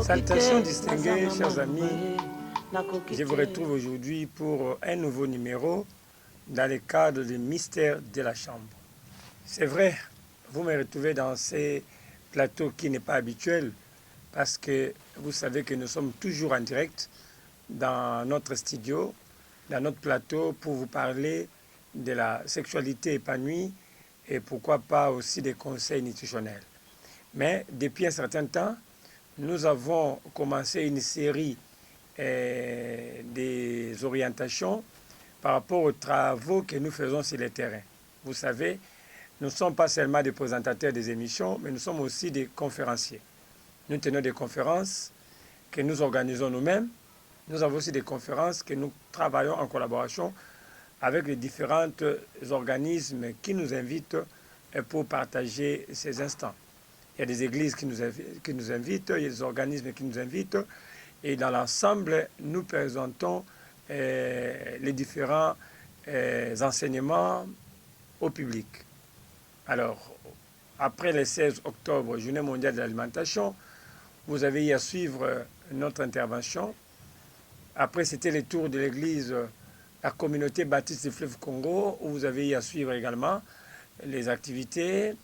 Salutations distinguées, chers amis. Je vous retrouve aujourd'hui pour un nouveau numéro dans le cadre du mystère de la chambre. C'est vrai, vous me retrouvez dans ces plateaux qui n'est pas habituel parce que vous savez que nous sommes toujours en direct dans notre studio, dans notre plateau pour vous parler de la sexualité épanouie et pourquoi pas aussi des conseils nutritionnels. Mais depuis un certain temps, nous avons commencé une série des orientations par rapport aux travaux que nous faisons sur le terrain. Vous savez, nous ne sommes pas seulement des présentateurs des émissions, mais nous sommes aussi des conférenciers. Nous tenons des conférences que nous organisons nous-mêmes. Nous avons aussi des conférences que nous travaillons en collaboration avec les différents organismes qui nous invitent pour partager ces instants. Il y a des églises qui nous invitent, il y a des organismes qui nous invitent, et dans l'ensemble, nous présentons les différents enseignements au public. Alors, après le 16 octobre, Journée mondiale de l'alimentation, vous avez eu à suivre notre intervention. Après, c'était le tour de l'église, la communauté baptiste du fleuve Congo, où vous avez eu à suivre également les activités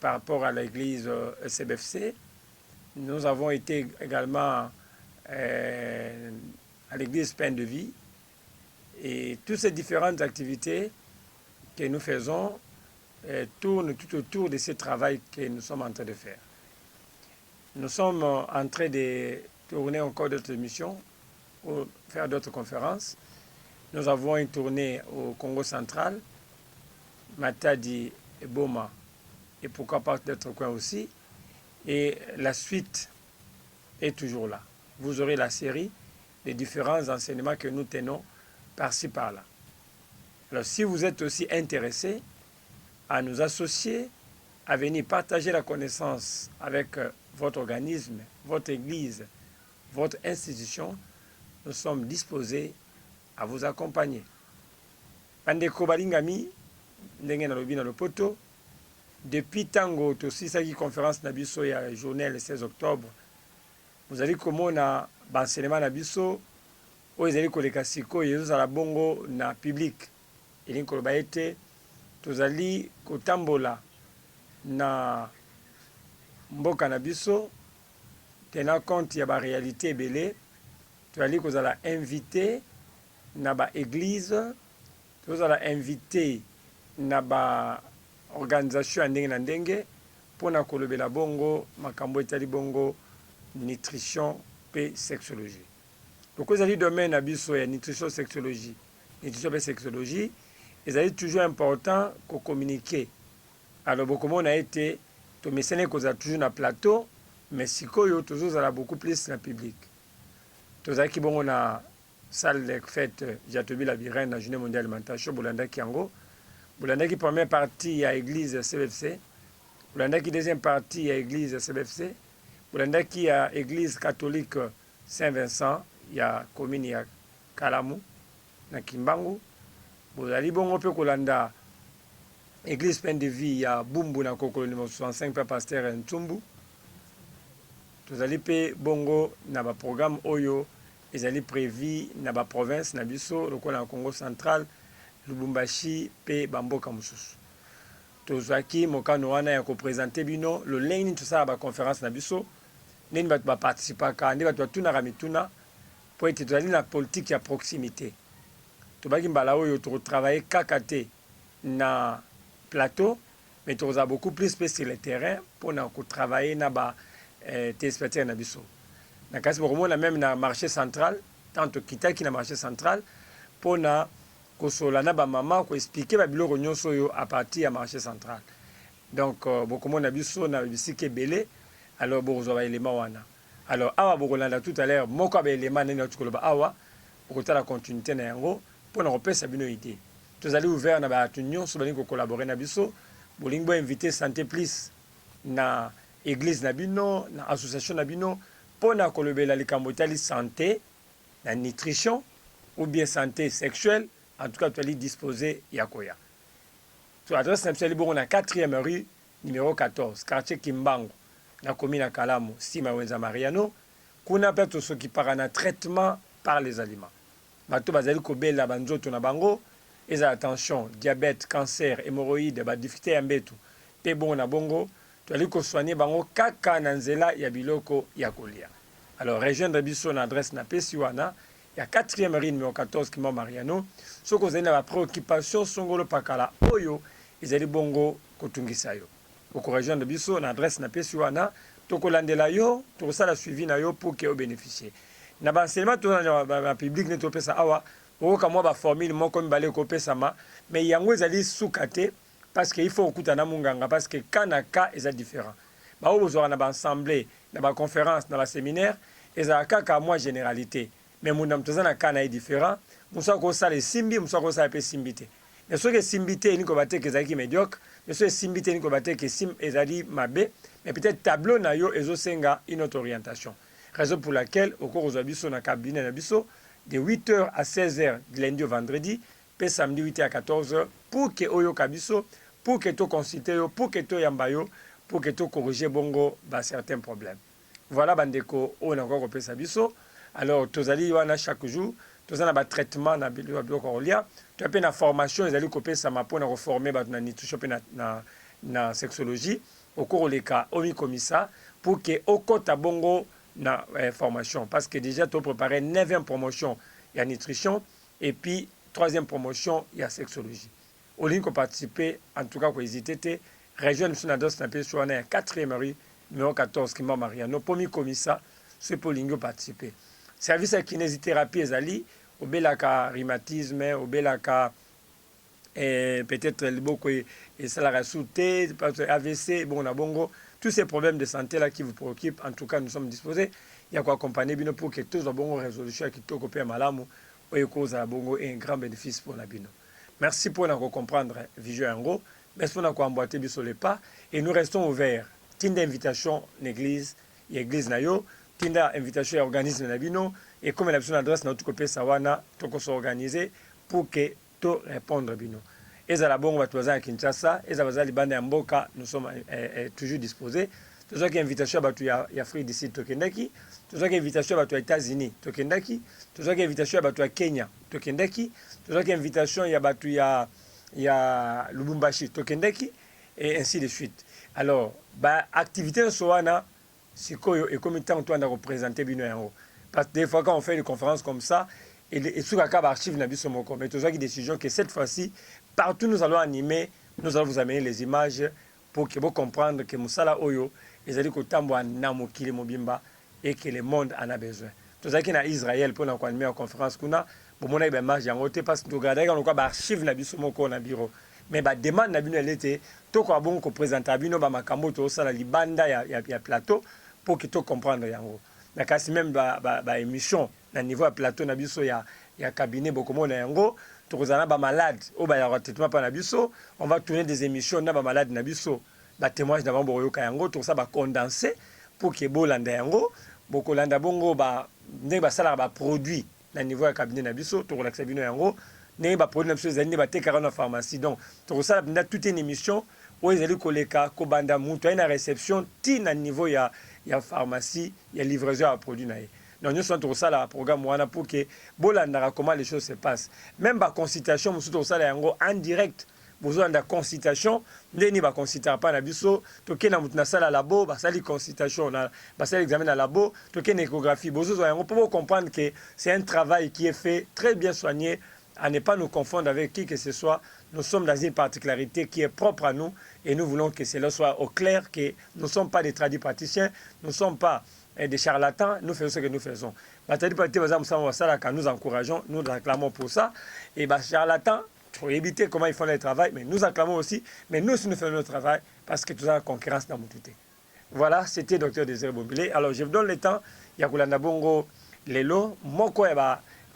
par rapport à l'église CBFC. Nous avons été également à l'église Pain de Vie. Et toutes ces différentes activités que nous faisons tournent tout autour de ce travail que nous sommes en train de faire. Nous sommes en train de tourner encore d'autres émissions ou faire d'autres conférences. Nous avons une tournée au Congo central, Matadi et Boma, et pourquoi pas d'autres coins aussi. Et la suite est toujours là. Vous aurez la série des différents enseignements que nous tenons par-ci par-là. Alors si vous êtes aussi intéressé à nous associer, à venir partager la connaissance avec votre organisme, votre église, votre institution, nous sommes disposés à vous accompagner. Bandeko balingami, ndenge na lobi na lopoto, depuis tango tosisaki conférence na biso ya journée le 16 octobre, vous allez komona banselement na biso oyo ezali koleka sikoyo ezozala bongo na public. Elingi koloba ete tozali kotambola na mboka na biso tenant compte ya baréalité ebele, tozali kozala invité na baéglise, tozala invité na baorganisation ya ndenge na ndenge mpona kolobela bongo makambo etali bongo nutrition pe sexologie. Donc ezali domaine na biso ya nutrition sexologie pe sexologie, ezali toujours important communiquer. Alors bokomona ete tomesene kozala toujours na plateau, mais sikoyo tozozala beaucoup plus na public. Tozalaki bongo na salle de fête Jatobi Labyrinthe na journée mondiale d'alimentation, bolandaki yango. Bolandaki première partie ya église CBFC, bolandaki deuxième partie ya église CBFC, bolandaki ya église catholique Saint-Vincent ya commune ya Kalamu na Kimbangu. Bozali bongo pe kolanda église Pain de Vie ya Bumbu na Kokolo numéro 65 pa pasteur Ntumbu. Tozali pe bongo na ba programme oyo ezali prévu na ba province na biso lokola na Congo central, Lubumbashi pe bamboka mosusu. Tozaki mokano wana ya koprésenter bino lolenge nini tosala ba conférence na biso, nini bato baparticipaka, nde bato batunaka mituna po ete tozali na politique ya proximité. Tobaki mbala oyo tokotravaille kaka te na plateau, mais tokozala beaucoup plus sur le terrain mpona kotravaille na ba téléspectateurs na biso. Na kasi bokomona même na marché central, tant tokitaki na marché central mpona kosola na bamama koexplike babiloko nyonso oyo à partir ya marché central. Donc bokomona biso na bisika ebele, alors bokozwa baelema wana. Alors awa bokolanda tout à l'heure moko ya baelema ndenge nauti koloba awa okotala continuité na yango mpona kopesa bino idée. Tozali ouvert na bato nyonso balingi kocollaborer na biso, bolingi boinvite Santé Plus na église na bino, na association na bino, mpona kolobela likambo etali santé, na nutrition ou bien santé sexuelle, en tout cas tozali disposé ya koya. So adresse na biso libongo na 4e rue numéro 14 quartier Kimbangu na commune à Kalamu Sima Wenza Mariano kuna pe to soki para na traitement par les aliments bato bazali kobela banzoto na bango eza attention diabète cancer hémorroïde ba difficulté ya mbetu pe bongo na bongo to ali ko soigner bango kaka na nzela ya biloko ya kolia. Alors rejoindre biso na adresse na pesi wana ya 4e rue numéro 14 Kimbangu Mariano soko zali na ba préoccupation songolo pakala oyo ezali bongo kotungisa yo oko rejoindre biso na adresse na pesi wana tokolandela yo tokosala suivi na yo pour que o bénéficier na ba enseignement to na public ne to pesa awa oka mwa ba formule moko mibale ko pesa ma mais yango ezali sukate parce que il faut okuta na munganga parce que kana ka eza différent ba ozo na ba assemblée na ba conférence na ba séminaire eza kaka moi généralité mais mon mtoza na kana est différent musa ko sala simbi musa ko sala pe simbité mais ce que simbité ni ko baté que zaki médiocre mais ce simbité ni ko baté que sim ezali mabe mais peut-être tableau na yo ezo senga une autre orientation raison pour laquelle au cours de biso na cabinet na biso de 8h à 16h du lundi au vendredi pe samedi 8h à 14h pour que oyo kabiso pour que to consulter yo pour que to yamba yo pour que to corriger bongo ba certains problèmes. Voilà bandeko on encore pesa biso. Alors tozali wana chaque jour tozana ba traitement na biloko kolia to pe na formation ezali kopesa ma pona reformer ba na nutrition pe na sexologie au cours les cas omi komisa pour que okota bongo na formation parce que déjà tu préparé 9e promotion il y a nutrition et puis 3e promotion il y a sexologie au ligne ko participer en tout cas ko hésiter région sur na dos na pe sur na 4e rue numéro 14 Kimbangu Mariano pomi komisa c'est pour lingo participer service de kinésithérapie ezali obelaka rhumatisme obelaka peut-être le beaucoup et salaire sauté AVC bon na bongo tous ces problèmes de santé là qui vous préoccupent en tout cas nous sommes disposés il y a quoi accompagner bino pour que tous bongo résolution qui toko pe malamu o cause à bongo un grand bénéfice pour la bino. Merci pour nous comprendre vision en gros merci pour nous emboîter biso les pas et nous restons ouverts tinda invitation l'église l'église na yo tinda invitation à organisme na bino et comme la adresse na tout pesa wana toko s'organiser pour que to répondre bino. Et à la bonne batuaza à Kinshasa, et à la libane à Mboka, nous sommes toujours disposés. Tout ça qui est invitation à Batu Afrique d'ici Tokendaki, tout ça qui est invitation à Batu États-Unis Tokendaki, tout ça qui est invitation à Batu Kenya Tokendaki, tout ça qui est invitation à Batu ya Lubumbashi Tokendaki et ainsi de suite. Alors, bah activité soana sikoyo et comme temps toi on a représenté bino yango. Parce que des fois quand on fait des conférences comme ça et sous la carte archive na biso moko mais tout ça qui décision que cette fois-ci partout nous allons animer, nous allons vous amener les images pour que vous compreniez que Moussala Oyo est allé kotambo na mokili mobimba et que le monde en a besoin. Tout ça qui na Israël pour nous animer en conférence kuna bon mon aïe image en côté parce que nous regardons quand on quoi archive na biso moko na bureau mais ba demande na bino elle était to ko bon ko présenter bino ba makambo to sala libanda ya plateau pour que tu comprendre yango. Na kasi même ba émission na niveau ya plateau na biso ya cabinet bokomo na yango tokozana ba malade o ba ya traitement pa na biso on va tourner des émissions na ba malade na biso ba témoignage na bango yoka yango to ça ba condenser pour que bolanda yango bokolanda bongo ba ndenge ba sala ba produit na niveau ya cabinet na biso to relaxa bino yango ndenge ba produit na biso zani ba tekara na pharmacie donc to ça na toute une émission où ezali koleka ko banda mutu na réception ti na niveau ya pharmacie ya livraison à produit na ye. Donc nous sommes ça la programme wana pour que bolanda comment les choses se passent. Même ba consultation nous sommes ça la yango en direct. Besoin de consultation, ndeni ba consulter pas na biso, to ke na mutna sala labo, ba sali consultation na ba sali examen na labo, to ke échographie. Besoin yango pour comprendre que c'est un travail qui est fait très bien soigné à ne pas nous confondre avec qui que ce soit. Nous sommes dans une particularité qui est propre à nous et nous voulons que cela soit au clair que nous ne sommes pas des tradipraticiens, nous ne sommes pas des charlatans, nous faisons ce que nous faisons. Nous encourageons, nous acclamons pour ça. Et les charlatans, il faut éviter comment ils font le travail, mais nous acclamons aussi. Mais nous aussi, nous faisons le travail parce que tout ça, la concurrence dans mon tout. Voilà, c'était Dr Désiré Bombilé. Alors, je vous donne le temps. Il y a Koulanda Bongo, Lelo, Moko,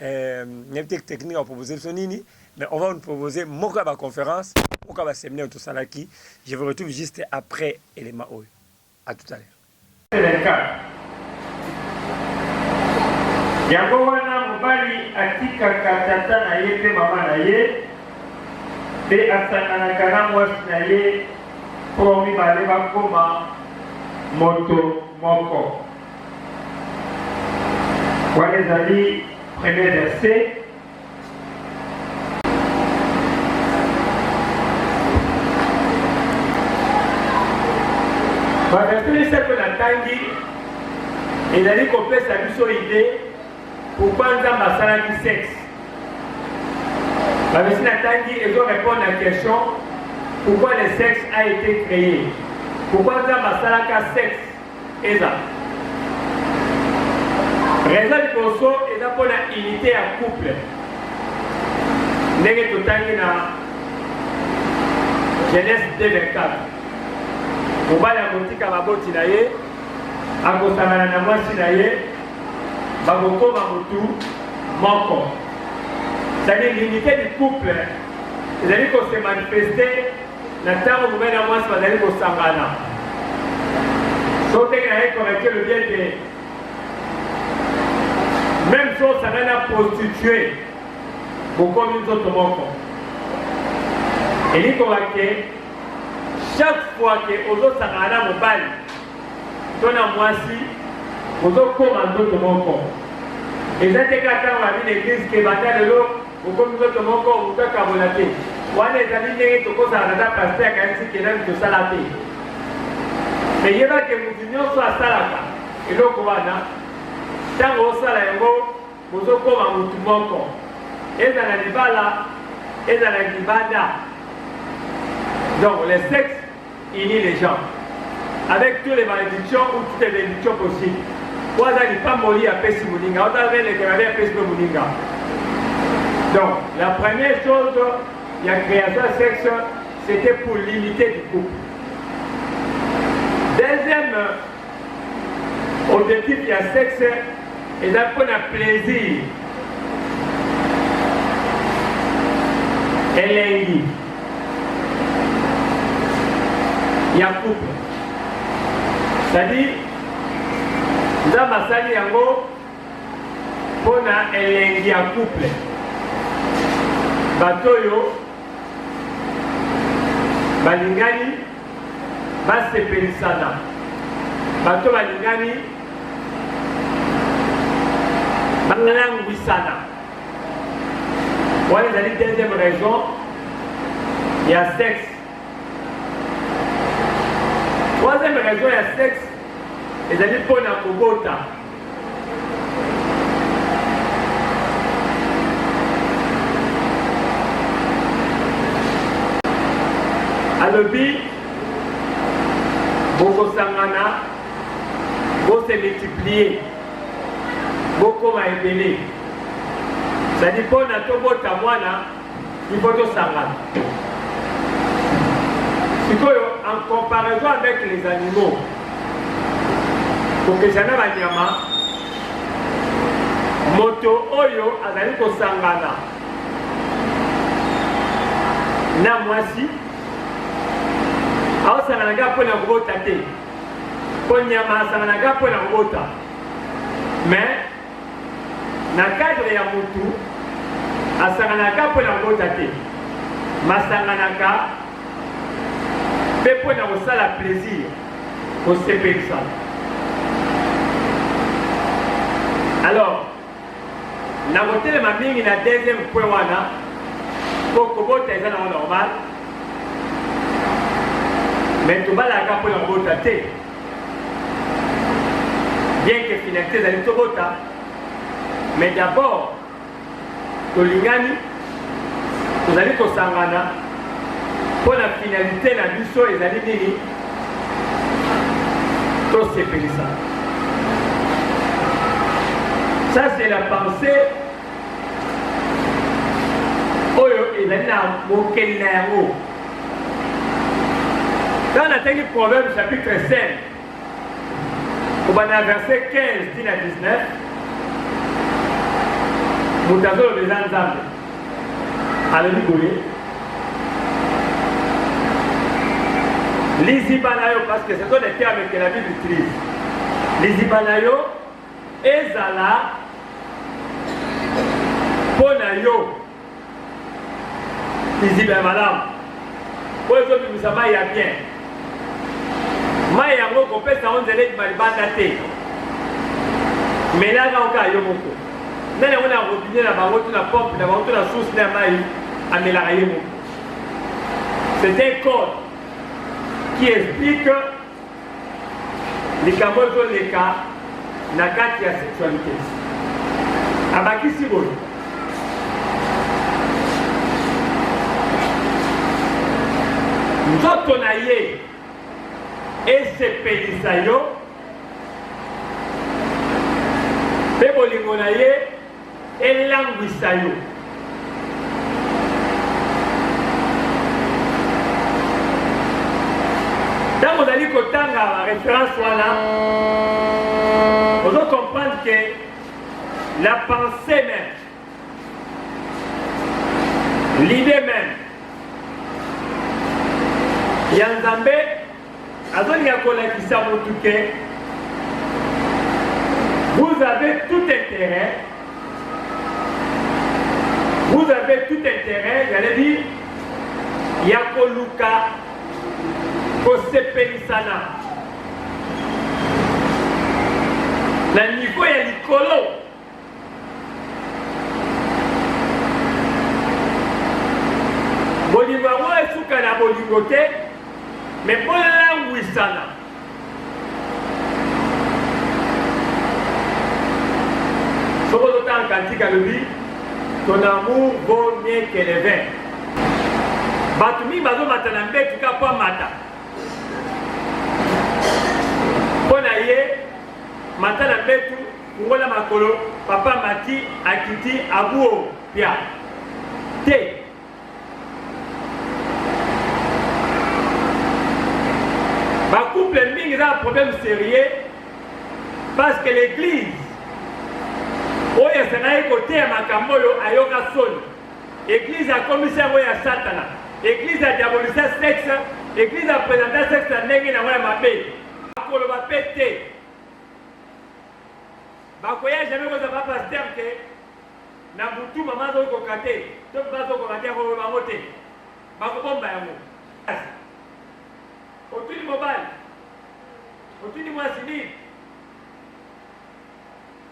une technique à proposer sur Nini. Mais on va vous proposer Mokaba conférence, Mokaba séminaire tout ça là qui. Je vous retrouve juste après élément OE. À tout à l'heure. C'est le cas. Yango wana mobali atika katata na ye pe mama na ye mpe asanganaka na mwasi na ye mpo mibale bakoma moto moko. Wana ezali premier verset. Baverset misato na ntangi ezali kopesa biso ide pourquoi Nzambe asalaki sexe. Baverset na ntangi ezorépondre à la question pourquoi le sexe a été créé. Pourquoi Nzambe asalaka sexe eza. Raison liboso eza mpona unité ya couple. Ndenge totangi na Genèse 2:24. Mobali akotika maboti na ye, akosangana na mwasi na ye, bakokoma mutu moko. C'est-à-dire l'unité du couple ezali kose manifester na ntango mobali na mwasi bazali kosangana. So ndenge na ye correcte le bien que même chose osangana na prostituée bokomi nzoto moko. Elikoka ke chaque fois que ozosangana na mobali to na mwasi ozokoma nzoto moko. Eza te kaka ntango babi na église ke banda lelo okomi nzoto moko moto akabola te. Wana ezali ndenge tokozala na paster akayebisi ke nani tosala te. Me yeba ke motu nyonso asalaka eloko wana ntango osala yango ozokoma motu moko. Ezala libala ezala libanda. Donc le sexe unit les gens avec toutes les malédictions ou toutes les bénédictions possibles. Donc la première chose, il y a création sexe, c'était pour l'unité du couple. Deuxième objectif, il y a sexe, et là pour un plaisir. Elengi. Il y a couple. C'est-à-dire, dans ma salle, on a elengi à couple. Batoyo, balingani, basepelisana. Bato balingani, bangalangwisana. Voilà la deuxième raison, il y a sexe. Troisième raison, il y a sexe, et d'aller pour la kobota. Alobi, beaucoup sangana, beaucoup se multiplier, beaucoup va épeler. Ça dit pour na tobota mwana, il faut to sangana. En comparaison avec les animaux, pour que j'en ai ma nyama, moto oyo azali ko sangana na mwasi aho sangana ga pona kobota te po nyama sangana ga pona kobota mais na cadre ya mutu asangana ga pona kobota te masangana ka pe pona kosala plaisir kosepelisa. Alors, na côté ma mingi na deuxième point wana pour kobota eza na normal mais to bala ka pour la kobota te bien que finalité ezali tobota mais d'abord tolingani tozali kosangana pour la finalité na biso ezali nini tosepelisa. Ça c'est la pensée oyo ezali na mokeli na yango. Dans la dernière Proverbe chapitre 5, au verset 15 à 19, Moutazo le Zanzambe. Alléluia. Lisibanayo, parce que ce sont des termes que la Bible utilise. Lisibanayo, Ezala, Pona yo ici ben madame pour les autres ça va y a bien mais yango ko pesa on zele malibanda te mais là quand on a yomoko nani on a robinet na bango tout la pompe na bango tout la source na mai amelaka yemo c'est un code qui explique les camoufles les cas na kati ya sexualité abakisi boye nzoto na ye esepelisa yo mpe bolingo na ye elangwisa yo ntango ozali kotanga baréférence wana ozo comprendre que la pensée même l'idée même ya nzambe azolinga kolakisa motu ke vous avez tout intérêt j'allais dire ya koluka kosepelisana na niveau ya likolo bolingo yango esuka na bolingo te mais bolangwisana soko totanga kantika lobi ton amour vaut mieux que le vin bato mingi bazomata na mbetu ka po amata mpo na ye mata na mbetu kungola makolo papa mati akiti abuo pia te bacouple mingi eza problème sérieux parce que l'église oyo esengaki koteya makambo oyo ayoka soni église akomisi yango ya satana église adiabolisa sexe église apresenta sexe na ndenge nango ya mabe bakoloba mpe te bakoya jamais koza bapaster ke na butu mama azokoka te to bazokoka te akoloba bango te bakobomba yango otuni mobali otuni mwasi nini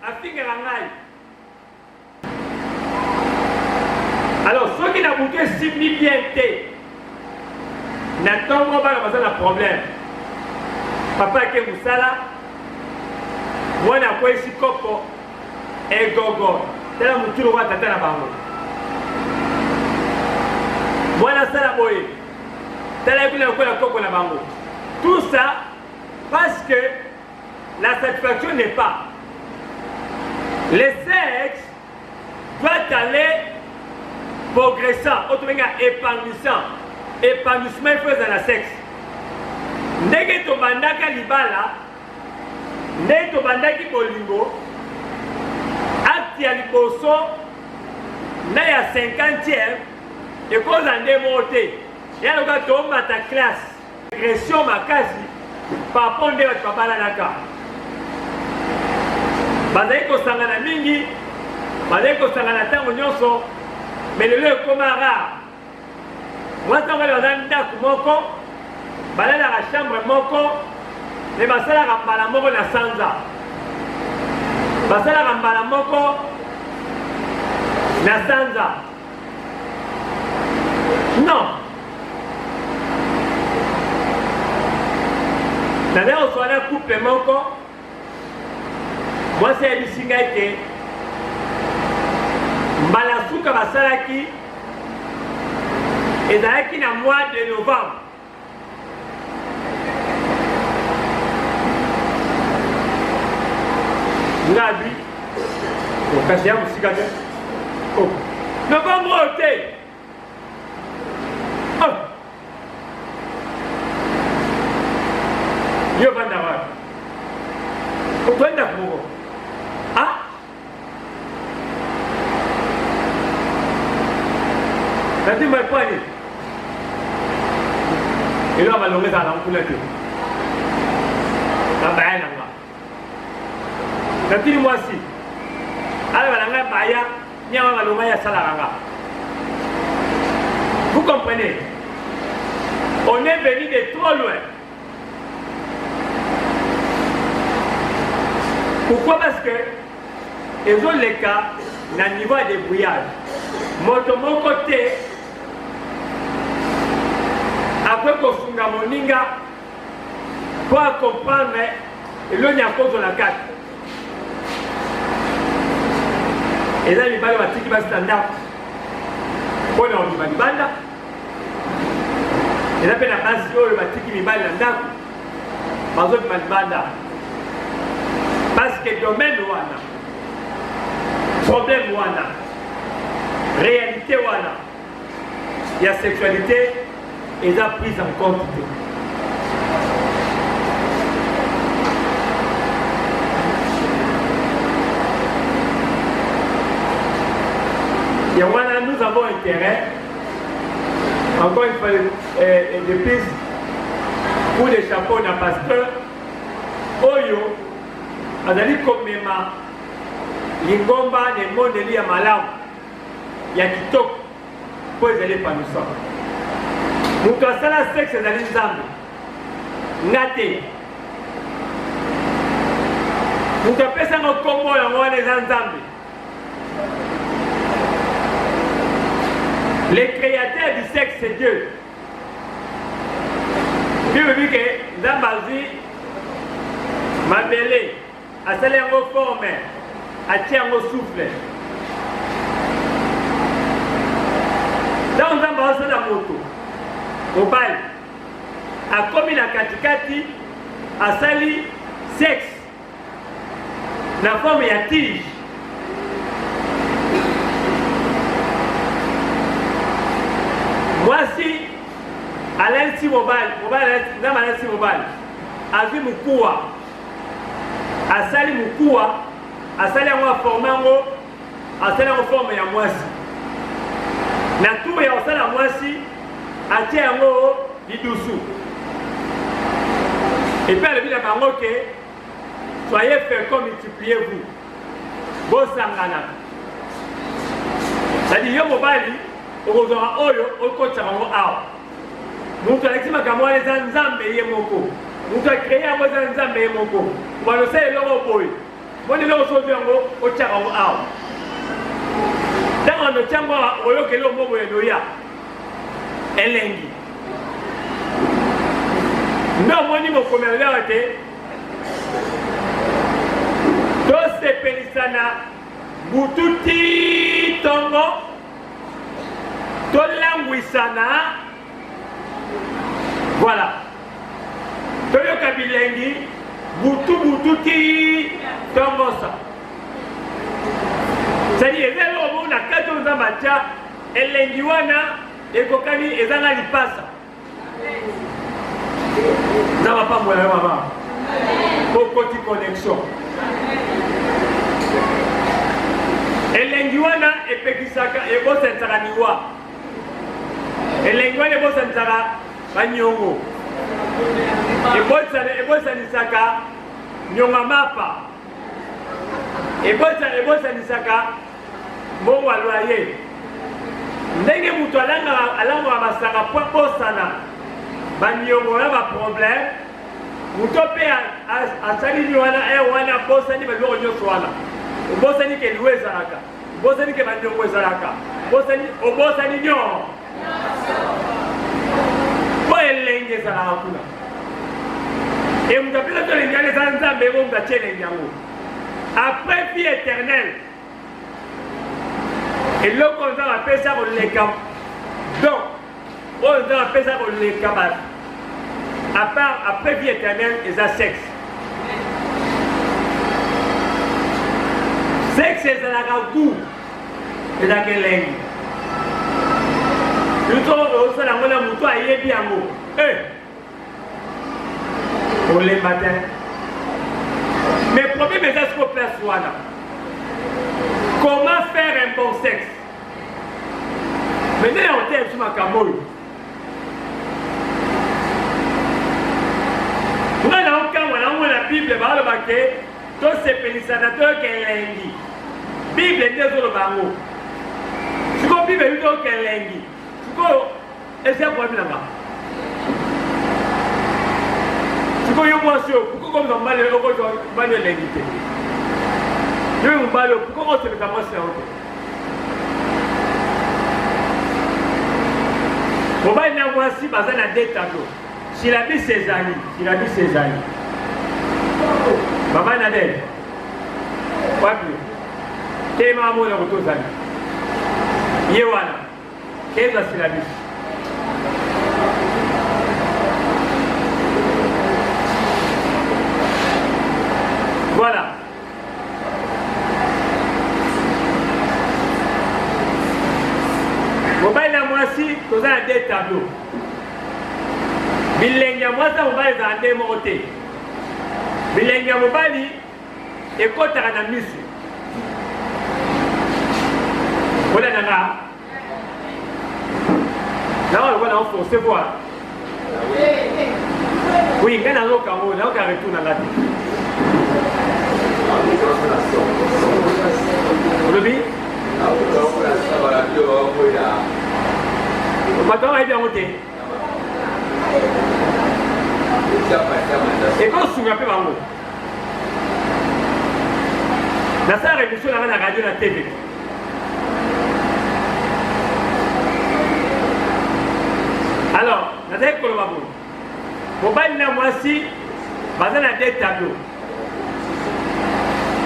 afingaka ngai alors soki na butu esimbi bien te na ntongo bana baza na problème papa ake mosala mwana akwesi kopo egogo tala motulu kwa tata na bango mwana asala boye tala ekuli nakola kopo na bango tout ça parce que la satisfaction n'est pas le sexe doit aller progressant otobenga épanouissant épanouissement efeza na sexe ndenge tobandaka libala ndenge tobandaki bolingo acte ya liboso na ya 50e ekoza nde moko te ya loka tomata classe agression makasi papo nde bato babalanaka bazali kosangana mingi bazali kosangana ntango nyonso mais lelo ekoma rare mwasi yango ele baza ndako moko balalaka chambre moko me basalaka mbala moko na sanza basalaka mbala moko na sanza non naza koswana couple moko mwasi ayebisi ngai te mbala suka basalaki ezalaki na mois de novembre ngabi okasi ya mosika te novembre oyo te yo vanda wapi otwendaka moko natima ekwani elo amalongo ezala na nkula te nabaya nanga natini mwasi alaba na ngai baya nyama malongo ya salaka nga Vous comprenez? On est venu de trop loin. Pourquoi? Parce que ils ont les cas dans le niveau de brouillage. Mon côté, après qu'on funga moninga, pour comprendre, et l'on y a cause de la carte. Et là, il va y avoir un petit standard. Pour nous, il va y avoir et là, il y a un petit qui va y avoir parce que le domaine wana, problème wana, réalité wana, il y a sexualité, et ça prise en compte. Et voilà, nous avons intérêt, encore une fois, des pistes pour les chapeaux d'un pasteur, Oyo, azali komema lingomba ne mondeli ya malamu ya kitoko po ezali epanusa moto asala sexe ezali nzambe nga te moto apesanga kombo yango wana eza nzambe. Le créateur du sexe c'est Dieu. Bible dit que nzambe azwi mabele asali yango forme atie yango souffle ntango nzambe asala moto mobali akomi na katikati asali sexe na forme ya tige. Mwasi alalisi mobali nzambe alalisi mobali azwi mokuwa asali mukuwa asali yango aforme yango asali yango forme ya mwasi na tour ya kosala mwasi atie yango lidusu epuis alobi na bango ke soyez féconds multipliez-vous bosangana cetadire yo mobali okozwaka oyo okotisaka yango awa moto alekisi makambo wana eza nzambe ye moko moto akreye yango eza nzambe ye moko obanosa eloko boye moni eloko soki yango otyaka yango awa ntango ando tyango awa oyoka eloko moko boye noya elengi nde omoni mokomi alobi te tosepelisana butu ti tongo tolangwisana voilà toyoka bilengi butu ti tongosa c'est-à-dire eza eloko na kati oyo nzambe atya elengi wana ekokani ezanga lipasa nzambe apambola yo mama kokoti connexion elengi wana epekisaka ebosanisaka niwa elengi wana ebosanisaka banyongo ebosanisaka nyonga mapa ebosanisaka mbongo aloye ndenge moto alangaka masanga po bosana banyongo na baproblème moto mpe asali ni wana wana bosani babiloko nyonso wana obosani ke liwa ezalaka obosani ke banyongo ezalaka obosani nyonso po elenge ezalaka kuna e moto apesa to elengi wana eza nzambe ebo moto atie elengi yango après vie éternelle eloko nzambe apesa koleka donc oyo nzambe apesa koleka après vie éternelle eza sexe sexe ezalaka goût ezalaka elengi luto osala yango na moto ayebi yango olemba te mais problème eza siko place wana comment faire un bon sexe mais nde na otele biso makambo oyo nga na okangwa nango na bible baaloba ke tosepelisana toyoka elengi bible nde ezoloba yango sikoyo bible ebi toyoka elengi sikoyo ese ya problème nanga sikoyo mwasi pourquoi mbale mbale elengi te yo mbale pourquoi oseleka mwasi yango te mobali na mwasi baza na deux tableaux silabi sezali mama Nadel wapi tema amona kutozali ye wana keza silabi voilà mobali na mwasi toza na deux tableaux bilenge ya mwasi na mobali ezala nde moko te bilenge ya mobali ekotaka na misu olananga nawa lokola naoforce voir oui ngai nazokango naoka retour nanga te olobi bato ayebi yango te ekosunga mpe bango nasala rémission nanga na radio na tv alors nazali koloba boye mobali na mwasi baza na deux tableaux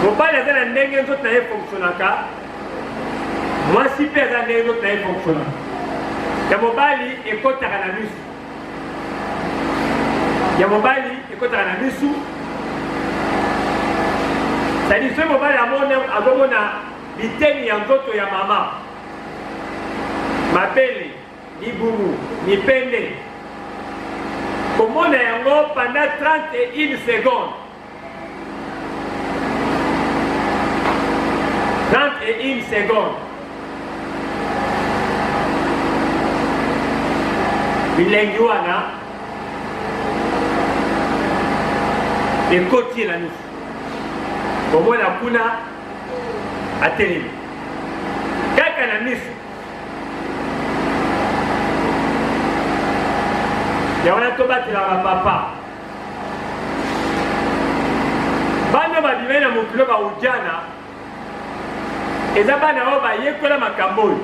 mobali aza na ndenge nzoto na ye fonctionnaka mwasi mpe aza ndenge nzoto na ye fonctionnaka ya mobali ekotaka na misu ya mobali ekotaka na misu c'est-à-dire soki mobali azomona biteni ya nzoto ya mama mabele libumu mipende komona yango pendant 31 secondes 31 secondes bilengi wana ekoti na misu komona kuna atelemi kaka na misu yawana tobatelaka papa bana babimai na mokilo baujana eza bana oyo bayekola makambo oyo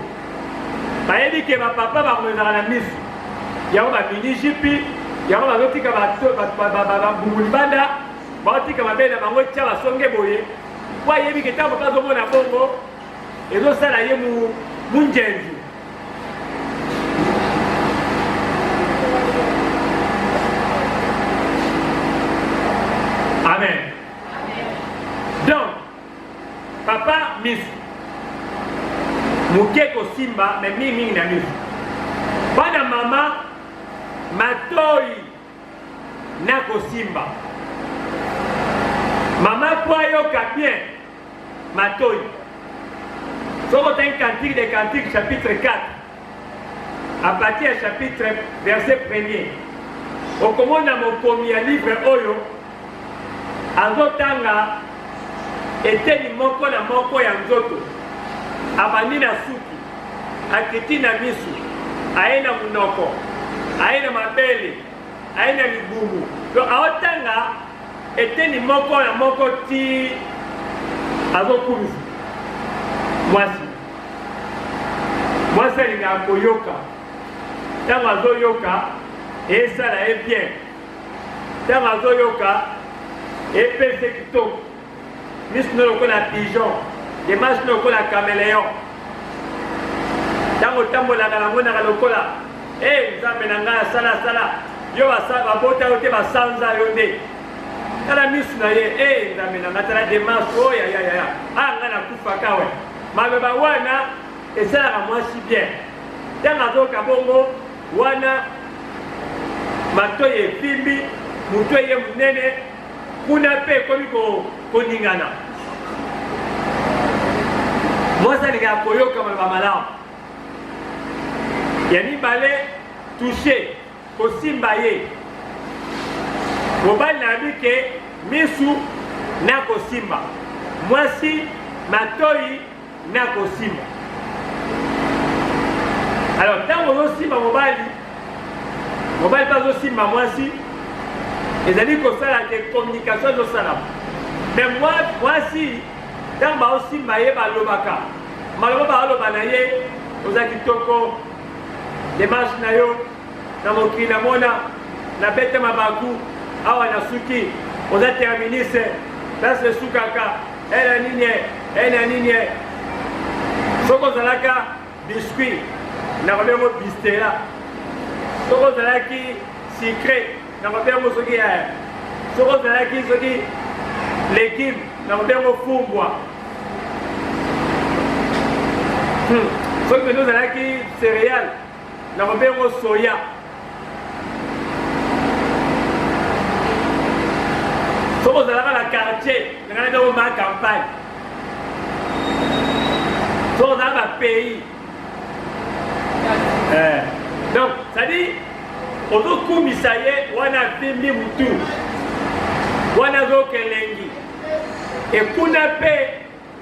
bayebi ke bapapa bakomezaka na misu yango bamini jipi yango bazotika bambunguli banda baotika mabele na bango tia basonge boye po ayebi ke ntango papa azomona bongo ezosala ye munjenzu amen donc papa misu moke kosimba me mingi na misu bana mama matoi na kosimba mama po ayoka bien matoi soko ta un cantique de cantique chapitre 4 à partir ya chapitre verset 1er okomona mokomi ya livre oyo azotanga eteni moko na moko ya nzoto abandi na suki akiti na misu aye na munoko aye na mabele aye na libumu donc aotanga eteni moko na moko ti azokumisa mwasi alingaka koyoka ntango azoyoka esala ye bien ntango azoyoka epese kitoko misu no lokola pigeon demarche no lokola caméléon ntango otambolaka namonaka lokola nzambe na ngai asala yo babota yo te basanza yo nde tala misu na ye nzambe na ngai tala demarche oyayayaya ngai nakufaka we maloba wana esalaka mwasi bien ntango azoyoka bongo wana matoi efimbi moto eye monene kuna mpe ekomi koningana mwasi alingaka koyoka maloba malamu ya mibale touche kosimba ye mobali nayebi ke misu na kosimba mwasi matoi na kosimba alors ntango ozosimba mobali mobali mpe azosimba mwasi ezali kosala ke communication ezosalama mais mwasi ntango baosimba ye balobaka maloba baoloba na ye oza kitoko demarche na yo na mokili na mona na bete mabaku awa na suki oza terminise place esukaka ena nini soki ozalaka biscuit na kobengo bistela soki ozalaki sucré na kobengo soki soki ozalaki soki légume na kobengo fumbwa soki mpenza ozalaki céréale na kobengo soya soki ozalaka na quartier nanga na bengo ma campagne soki ozalaka bapays donc c'est-à-dire ozokumisa ye wana vimbi mutu wana azokelengi ekuna mpe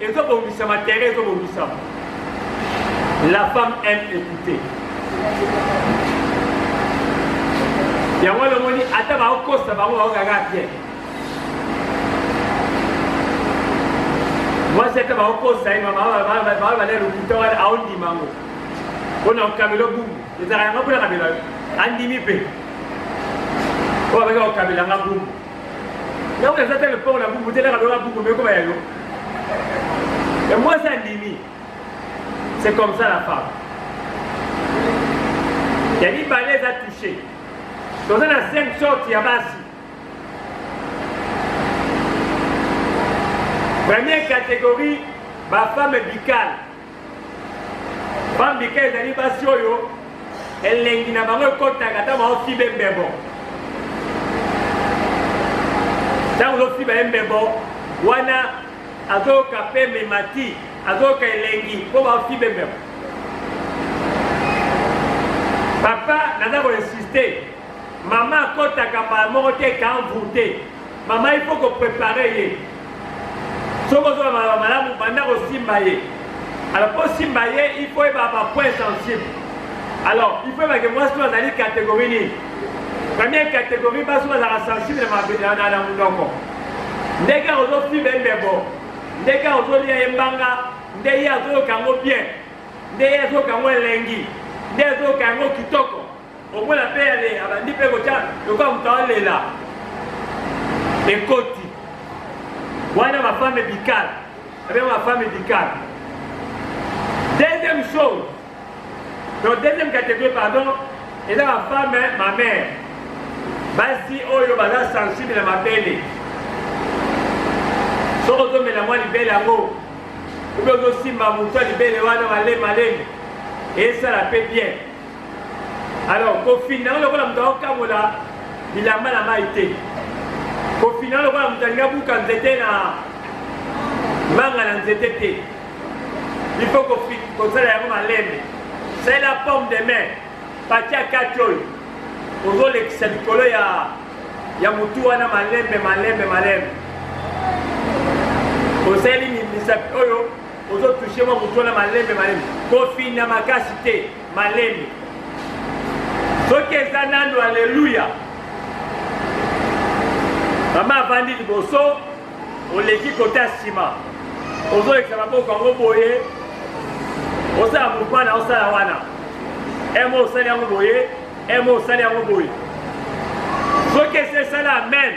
ezobongisama terrain ezobongisama la femme aime écouter yango lomoni ata baokosa bango baokanga bien mwasi ata baokosa ye bale lokuta wana aondimango mpona okabela bumu ezalaka yango mpona kabela andimi mpe oyo abeka okabelanga bumu yango eza te lepoko na bumu te nakabelaka bumu mekoba yayo mais mwasi andimi c'est comme ça la femme ya mibale eza touché toza na 5 sortes ya basi première catégorie bafemme bicale femme bicale ezali basi oyo elengi na bango ekotaka ata baofiba embebo ntango ozofiba embebo wana azoyoka mpe memati azoyoka elengi mpo baofiba embebo papa naza koinsiste mama akotaka mbala moko te ekanvute mama il faut koprépare ye soki ozoba malamu banda kosimba ye alors mpo simba ye il faut yeba bapoint sensible alors il faut yebake mwasi to azali catégorie nini première catégorie basi bazalaka sensible na monoko ndenge ozofiba embebo ndenge ozolia ye mbanga nde ye azoyoka yango bien nde ye azoyoka yango elengi nde azoyoka yango kitoko omona mpe abandi mpe kotya lokola moto aolela ekoti wana bafemme bicale abenga bafemme bicale deuxième chose donc deuxième catégorie pardon eza bafemme ma mère basi oyo baza sensible na mabele soki ozomela mwa libele yango obe ozosimba moto ya libele wana malemi esala mpe bien alors kofina yango lokola moto aokamola bilamba na mai te kofina yango lokola moto alinga buka nzete na manga na nzete te il faut kosala yango malembe salela pomme de main patia kati oyo ozolekisa likolo ya motu wana malembe osali misapi oyo ozotushe mwa motu wana malembe kofina makasi te malembe soki eza nano alleluya mama avandi liboso oleki kota nsima ozolekisa maboko yango boye osala mopana osala wana emo osali yango boye emo osali yango boye soki ese esala amen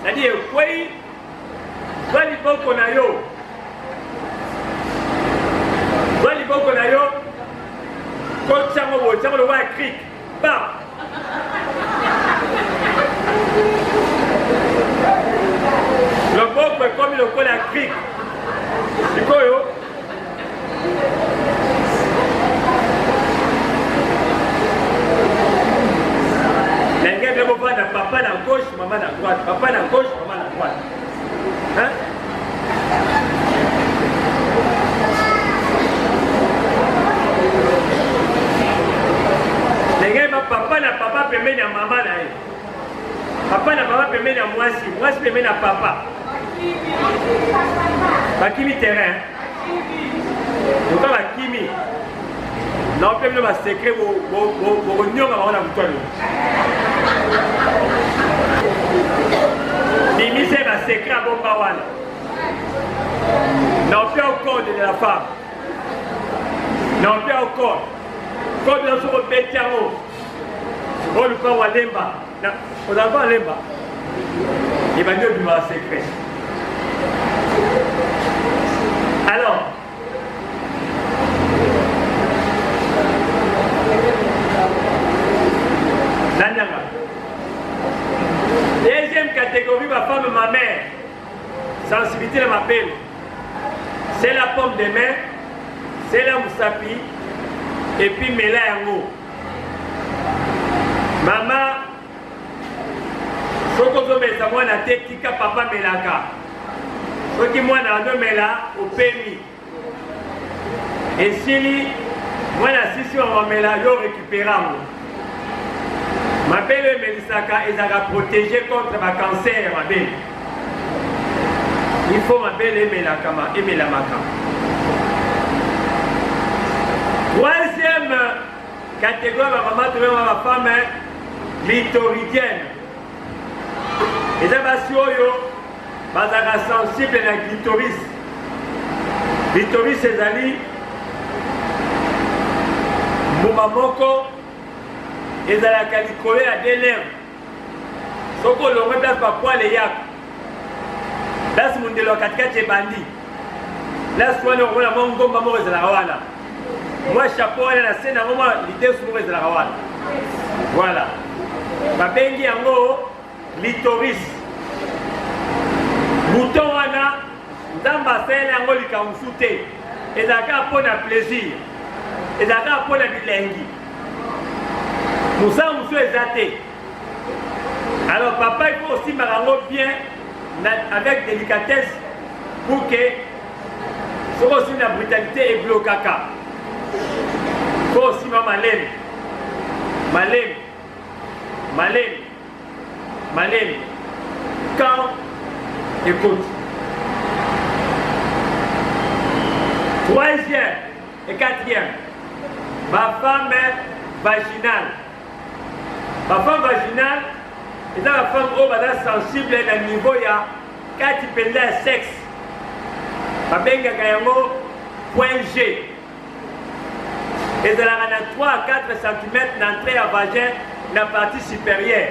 cestadire ekwei zwa liboko na yo kotiango boye tiango lokwa ya crik ba loboko ekomi lokola ya crik sikoyo ndenge mpe bovanda papa na gauche mama na droite papa na gauche mama na droite hein? ndenge papa na papa pembeni ya mama na ye papa na papa pembeni ya mwasi pembeni ya papa bakimi terrain loka bakimi Non, peut ma secret, vous c'est ma secret à Bombawan. Non, plus au code de la femme. Non, plus au code. Code de la Bétiaro. On le prend à Lemba. On a pas Lemba. Il va dire du mal secret. Alors, deuxième catégorie, ma femme, ma mère. Sensibilité de ma pelle. C'est la pomme de main, c'est la moussapi, et puis mela yango. Maman, soko mesa mwana te tika papa melaka. Soki mwana ando mela opemi. Et si mwana sisi wa mela yo récupérango. Ma belle Melisaka est à protéger contre ma cancer, ma belle. Il faut ma belle aimer la maka. Troisième catégorie, ma maman, ma femme, clitoridienne. Et ça va sur yo, bazaka sensible à la clitoris. Clitoris, c'est ali. Moumamoko. Et dans la calicole à des lèvres. Ce qu'on leur place par poil et yak. Là, c'est mon délo 4-4 et bandit. Là, c'est moi, on a mon gomme, maman, et la rawana. Moi, chapeau, et la scène, à moment, l'idée, c'est moi, et la rawana. Voilà. Ma bengi en haut, litoris. Bouton, wana, dans ma scène, en haut, l'ikamusute. Et d'accord, pour le plaisir. Et d'accord, pour le bilingue. Nous sommes exaltés. Alors papa, il faut aussi m'arranger bien avec délicatesse pour que ce soit aussi la brutalité et bloquer. Il faut aussi malem. Quand écoute. Troisième et quatrième, ma femme est vaginale. Ma femme vaginale, c'est la femme qui est sensible à un niveau, il y a 4 types de sexe. Ma benga kayango, point G. Et elle a 3 à 4 cm d'entrée à vagin dans la partie supérieure.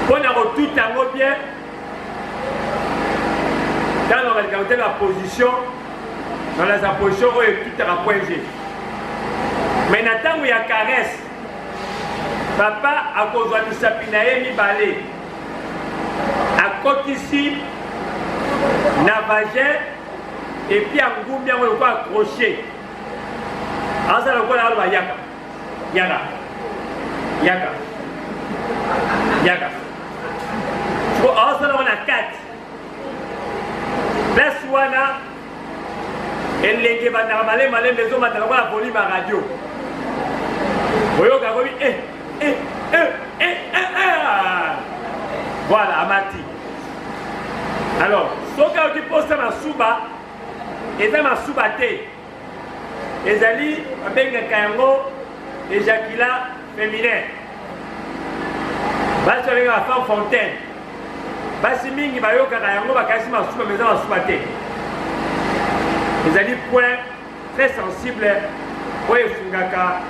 Pour avoir tout en bien, quand on regarde la position, dans la position, où tout est à point G. Mais maintenant, il y a caresse. Papa a causé du sapinae mi balé. À côté ici, na vagin et puis à goumia on va accrocher. En ça le quoi là yaka. Yaka. Pour en ça on a 4. La soana elle les va normalement malé les hommes à la volume à radio. Voyons quand voilà, Amati. Alors, ce qui pose ma souba, et dans ma souba, les alliés, avec un kayango, éjaculat féminin. Bas sur la femme fontaine. Bas si mingi ba yo kayango ba kasi ma souba, mais dans ma souba. Les alliés point très sensibles, pour les fungaka.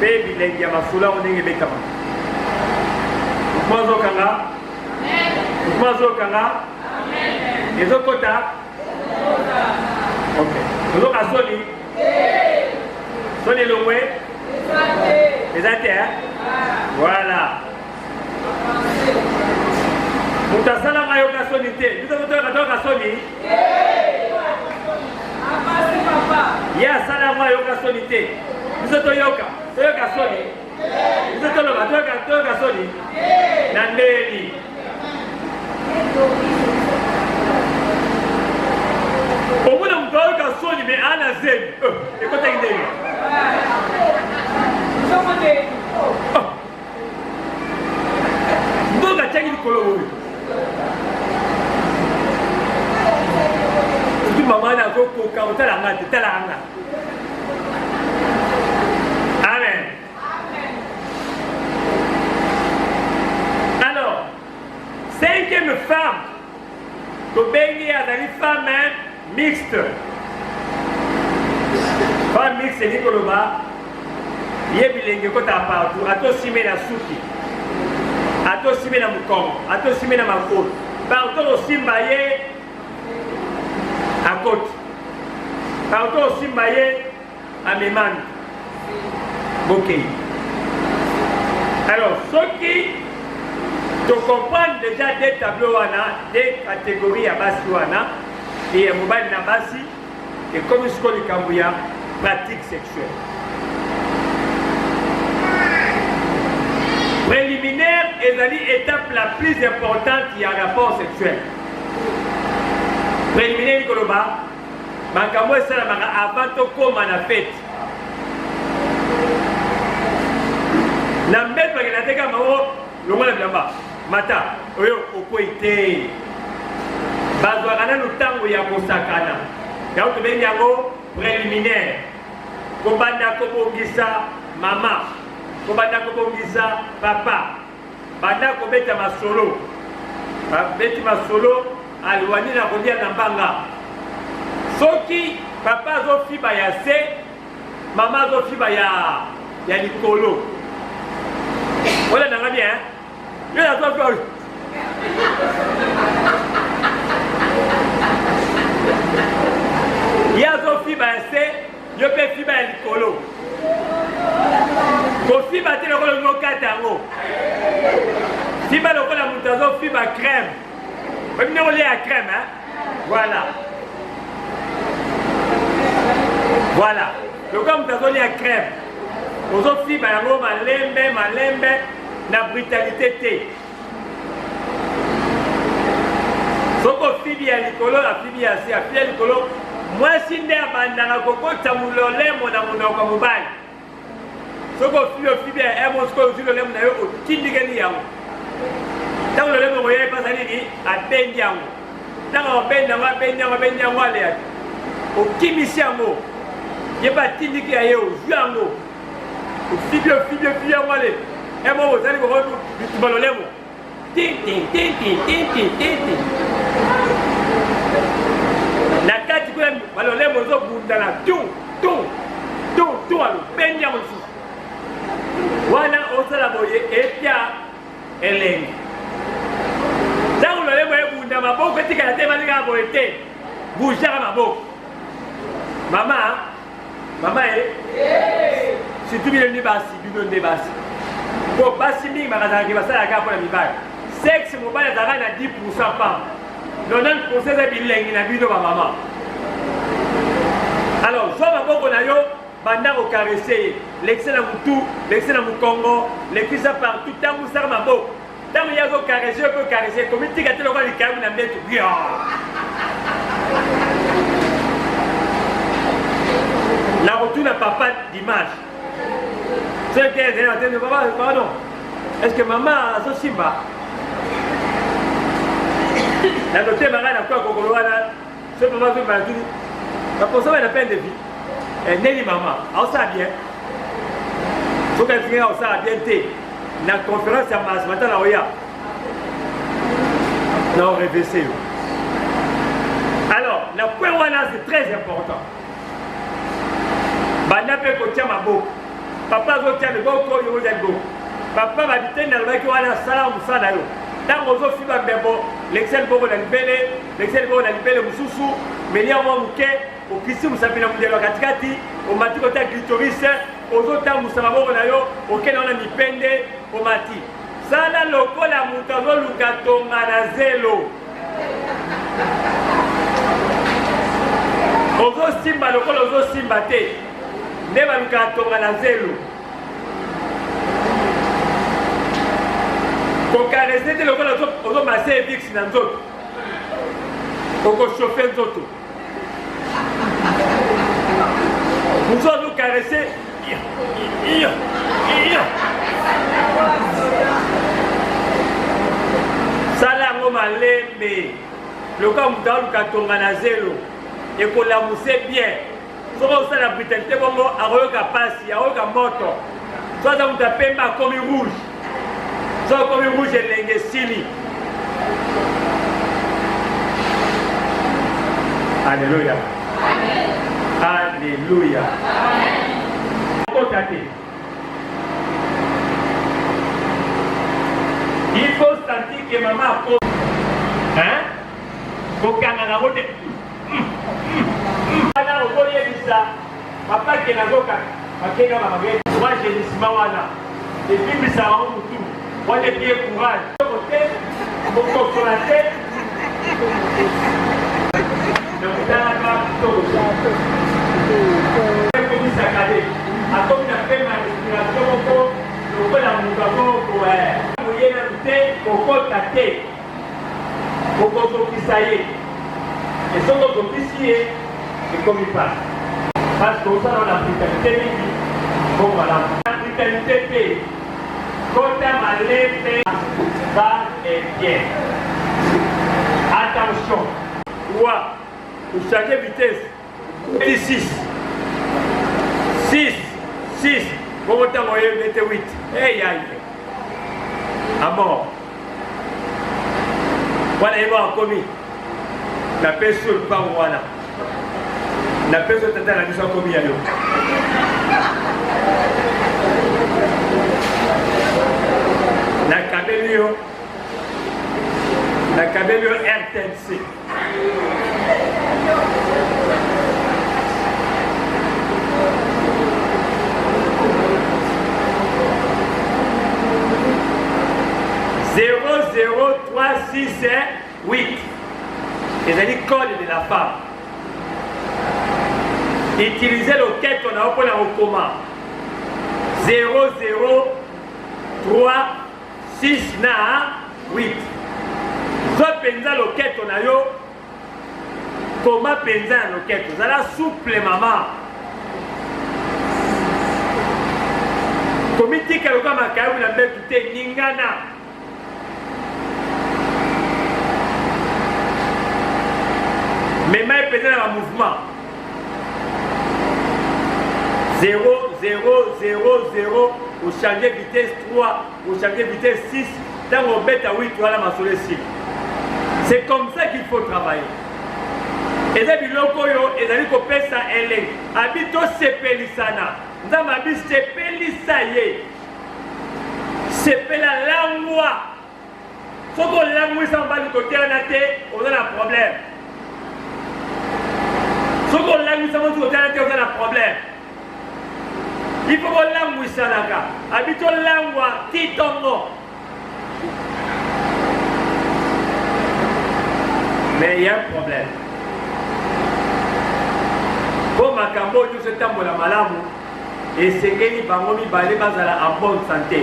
Baby lengi ya masula ondenge bekama. Mwazo kanga? Amen. Mwazo kanga? Amen. Ezo kota? Ok. Ezo kasoni? Soni longwe? Ezate, hein? Voilà. Mutasala mayo kasoni te. Nous avons dit kasoni? Ya sala mayo kasoni te. Nous avons yoka. Toyoka soni. Nous avons toyoka soni. Nandeli. Au bout d'un toyoka soni, mais à la zen. Écoutez, donc, à Tchèque, Kolo. Tout maman a fait pour quand la main, azali femme mixte. Femme mixte ni koloba ye bilenge kota partout, atosime na suki, atosime na mukongo, atosime na makolo, partout osimba ye akoti, partout osimba ye amemani bokei. Alors soki tu comprends déjà des tableaux wana, des catégories à basi wana, et mobile na basi, et comme ce qu'on dit pratique sexuelle. Préliminaire est l'étape la plus importante qui a rapport sexuel. Préliminaire koloba, makambo esalamaka avant tokoma na fête. Na mbet bakena teka mao longola bilamba mata oyo okoite bazwaka nanu ntango ya kosakana yango tobengi yango préliminaire. Kobanda kobongisa mama, kobanda kobongisa papa, banda kobeta masolo, babeti masolo aliwani na kolia na mbanga. Soki papa azofiba ya se, mama azofiba ya likolo. Voilà nanga bien, yo ya zofiba. Ya zofiba ya se, yo pe fiba ya likolo. Ko fiba te lokolo ngokata yango. Fiba lokola mutu azofiba crème. Même ne relais à crème, hein? Voilà. Voilà. Le comme tu as donné à crème. Aux autres filles, malembe, na brutalité. Soko fibi ya likolo, la fibi ya se, la fibi ya likolo. Moi, si ne abandana koko, tamulole mona monoko mobile. Soko fibi ya emosko, le mona yo, tindigani yango. Tant le lemo moyen pas ali a bendiango. Tant on bendiango ale. O kimisi yango. Ye ba tindiki ya yo, juango. O fibio yango ale. E mo ozali ko bitubalo lemo. Tinti. Na kati ko balo lemo zo bundana tu alo bendiango su. Wana osala boye epia elengi. Tango le lemo ebunda maboko etikala te balinga boye te. Bougera maboko. Mama si tu bien ni basi, bino ne basi. Ko basi mingi makazaki basala ka pona mibali. Sexe mobile azaka na 10% pas. 90% ya bilengi na bino ba mama. Alors, soit maboko na yo banda ko caresser, l'excès na mutu, l'excès na mukongo, l'excès partout tango sar maboko. Tango ya zo caresser, peut caresser comme tu gâtes le roi du câble na mettre bien. La retour n'a pas d'image. C'est qu'elle est en train de pardon. Est-ce que maman a son simba? La noté maman a quoi qu'on voit là? Ce maman veut pas tout. La personne a la peine de vie. Elle n'est ni maman. On sait bien. Faut qu'elle finisse on sait bien. La conférence à masse matin là oya. Non réveillé. Alors, la point là c'est très important. Banda pe ko tia maboko. Papa zo tia le boko yo za go. Papa ba bitenda ba ki wala sala musala yo. Tango zo fiba bebo, l'excel boko na libele mususu, melia mo muke, o kisi musabina mudelo katikati, o mati ko ta clitoris, o zo ta musama boko na yo, o kena na mipende, o mati. Sala lokola mutazo lukato manazelo. Ozo simba lokola ozo simba te. Neba lukatonga na zelo. Kokarese te lokola ozo mase vix na nzoto. Koko chauffer nzoto. Muso ozo karese. Sala ngo malembe. Lokola mutazo lukatonga na zelo. Ekola muse bien. Soko la brutalité bongo aroyoka pasi, aroyoka moto. Soit on t'appelle ma comme rouge. Soit comme rouge et lengue sili. Alléluia. Alléluia. Il faut sentir que maman a posé. Hein? Faut qu'elle ait un papa qui est là, moi j'ai dit et puis ça va tout. Moi j'ai bien courage. Mon consolateur. Donc ça va tout. Comme ça calé. À comme il a fait ma respiration pour le la mouvement pour vous y aller pour contacter. Pour qu'on ça y est. Et son officier et comme il passe. Parce que ça dans l'africanité, bon voilà. L'africanité fait. Quand on fait, ça est bien. Attention. Ouah. Vous changez de vitesse. 6. Bon, on t'a envoyé 8. Hey, aïe. À mort. Voilà, il va en commis. La paix sur le pain, voilà. La paix sur le tata, la mission commis à l'eau. La cabellio RTNC. « 00368 » et c'est le code de la femme. Utilisez le quête qu'on a pour la recommande. 00368. Zo penza le quête on a yo. Comment penza le quête? Vous allez souple maman. Comité que le gars m'a carré la bête tout est ningana. Mais même peut-être dans le mouvement 0, 0, 0, 0, vous changez vitesse 3, vous changez vitesse 6, dans vos bêtes à 8, voilà ma soleil. C'est comme ça qu'il faut travailler. Et là, il y a des gens qui habito sepelisana. Nous avons habité sepelisaye. Sepela langwa. Si on langwa sans pas du côté on a un problème. Si on langue ça, on a un problème. Il faut qu'on langue ça là. Habito langwa, titongo. Mais il y a un problème. Pour ma cambo, tout ce temps pour la maladie, et c'est que les parents mi balé bazala en bonne santé.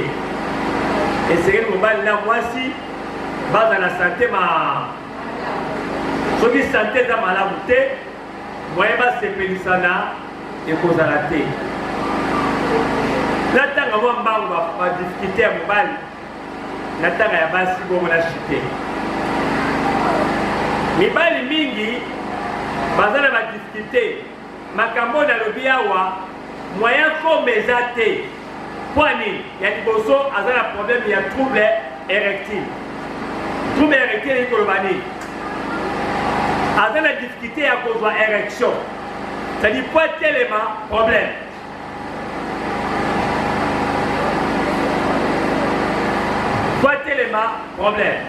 Et c'est que mon bal là moi si bazala santé ma. Ce qui santé dans maladie. Moi, je vais et cause à la tête. Là, tant que je vais discuter à mon bal, là, tant que je vais chuter. Mais bal mingi, je vais discuter. Ma cambo na lobiawa, moyen comme mes athées. Poignée, il y a des bossos, il y a un problème, il y a un trouble érectile. Trouble érectile, il y a un avec la difficulté à cause de l'érection. C'est-à-dire quoi tellement problème. Quoi tellement problème.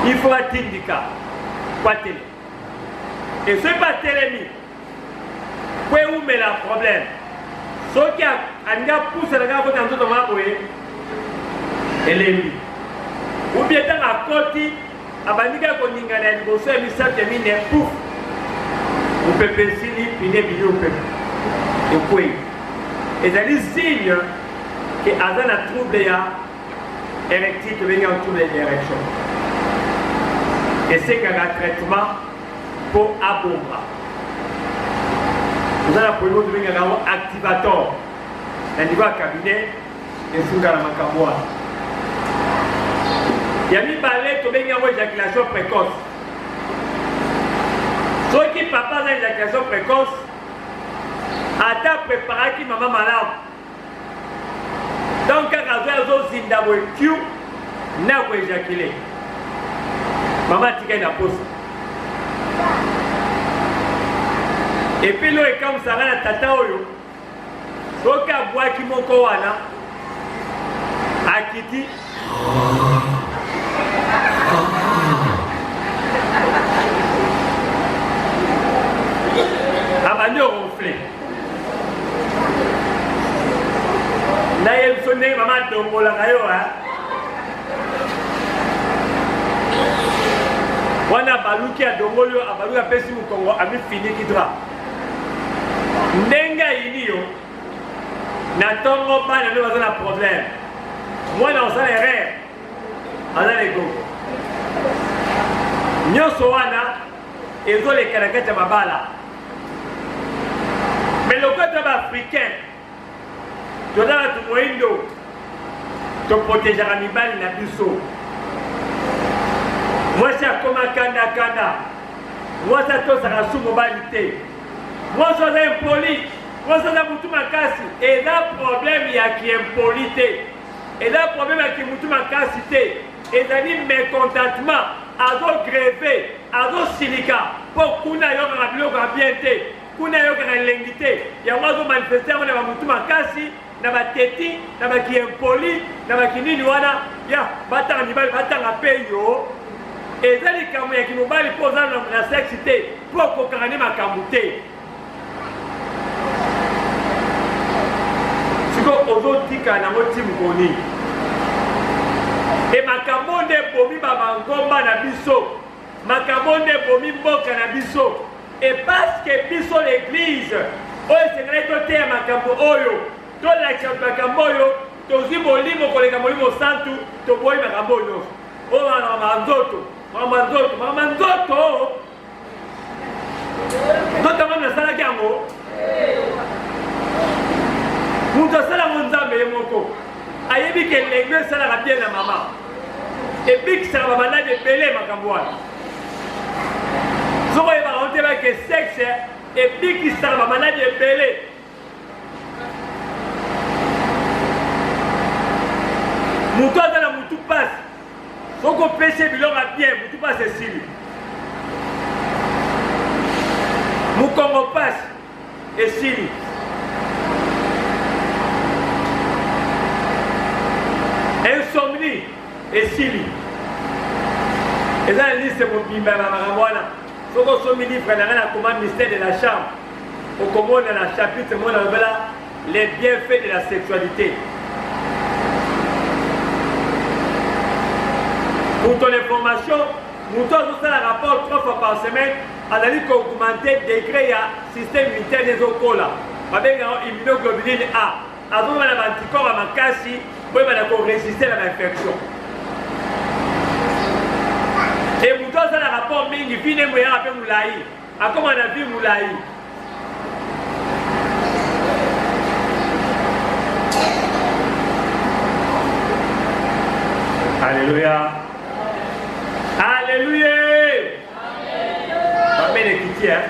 Il faut un syndicat. Quoi tellement. Et ce n'est pas télémi. Où met le problème. Ce qui a un gars pousse le gars pour tenter de m'appuyer. Et l'ennemi. Ou bien dans la côte. Abanika koningana liboso ya misate mine pouf upepesili pine bilio pepe ekwei ezali signe que aza na trouble ya érectile tobengi en trouble d'érection esekaka traitement pour abomba oza na polimo tobengaka yango activator na niveau ya cabinet esunga na makambo wana. Il y a mis balai qui a une éjaculation précoce. Ceux qui papa a une éjaculation précoce, attend préparer qui maman malade. Donc, quand vous avez un zindabo Q, n'a pas éjaculé. Maman tika na pose. Et puis là, comme ça, la tata oyo, soki abwaki moko wana, akiti, abandi ronflé. Na ye biso ndenge mama adongolaka yo wana baluki adongoli yo abaluki apesi mokongo amifiniki dra ndenge ayini yo na ntongo bana nde baza na problème mwana osala erreur aza na ekoko nyonso wana ezoleka na kati ya mabala mais lokoto baafricain toza bato moyindo toprotegeaka mibali na biso mwasi akoma kanda mwasi atosaka su mobali te mwasi aza impoli mwasi aza mutu makasi eza problème ya kiimpoli te eza problème ya kimutu makasi te ezali mécontentement azogreve azosilika mpo kuna ayokaka biloko ya bien te kuna ayokaka elengi te yango azomanifeste yango na bamutu makasi na bateti na bakiimpoli na bakinini wana ya batanga mibali batanga mpe yo eza likambo ya kimobali mpo oza na sexe te mpo okokaka nde makambo te siko ozotika nango ti mokoni e makambo nde bomi bamangomba na biso makambo nde bomi mboka na biso e parceke biso l'église oyo esengeli toteya makambo oyo tolakisa makambo oyo tozwi molimo koleka molimo santu toboyi makambo oyo nyonso oyo makambo nzoto makambo nzoto nzoto yango nasalaki yango moto asalango nzambe ye moko ayebi ke elengo esalaka bien na mama ebikisaka bamaladi ebele makambo wana soko oyebaka ngo te bake sexe ebikisaka bamaladi ebele moto aza na motu pasi soko opesi biloko ya bien motu pasi esili mokongo pasi esili insomnie esili eza na liste mobimba ya makambo wana soko osomi livre nanga na commande mystère de la chambre okomona na chapitre mona lobela les bienfaits de la sexualité. Pour ton information, nous avons un rapport 3 fois par semaine à la lutte pour augmenter le degré du système immunitaire des okola. Avec l'immunoglobuline A. Avant de l'anticorps à ma casse, pour résister à l'infection. Et nous avons un rapport mingi fine moyen après Moulaï. À comment on a vu Moulaï? Alléluia. Alléluia. Pas bien écouté, hein?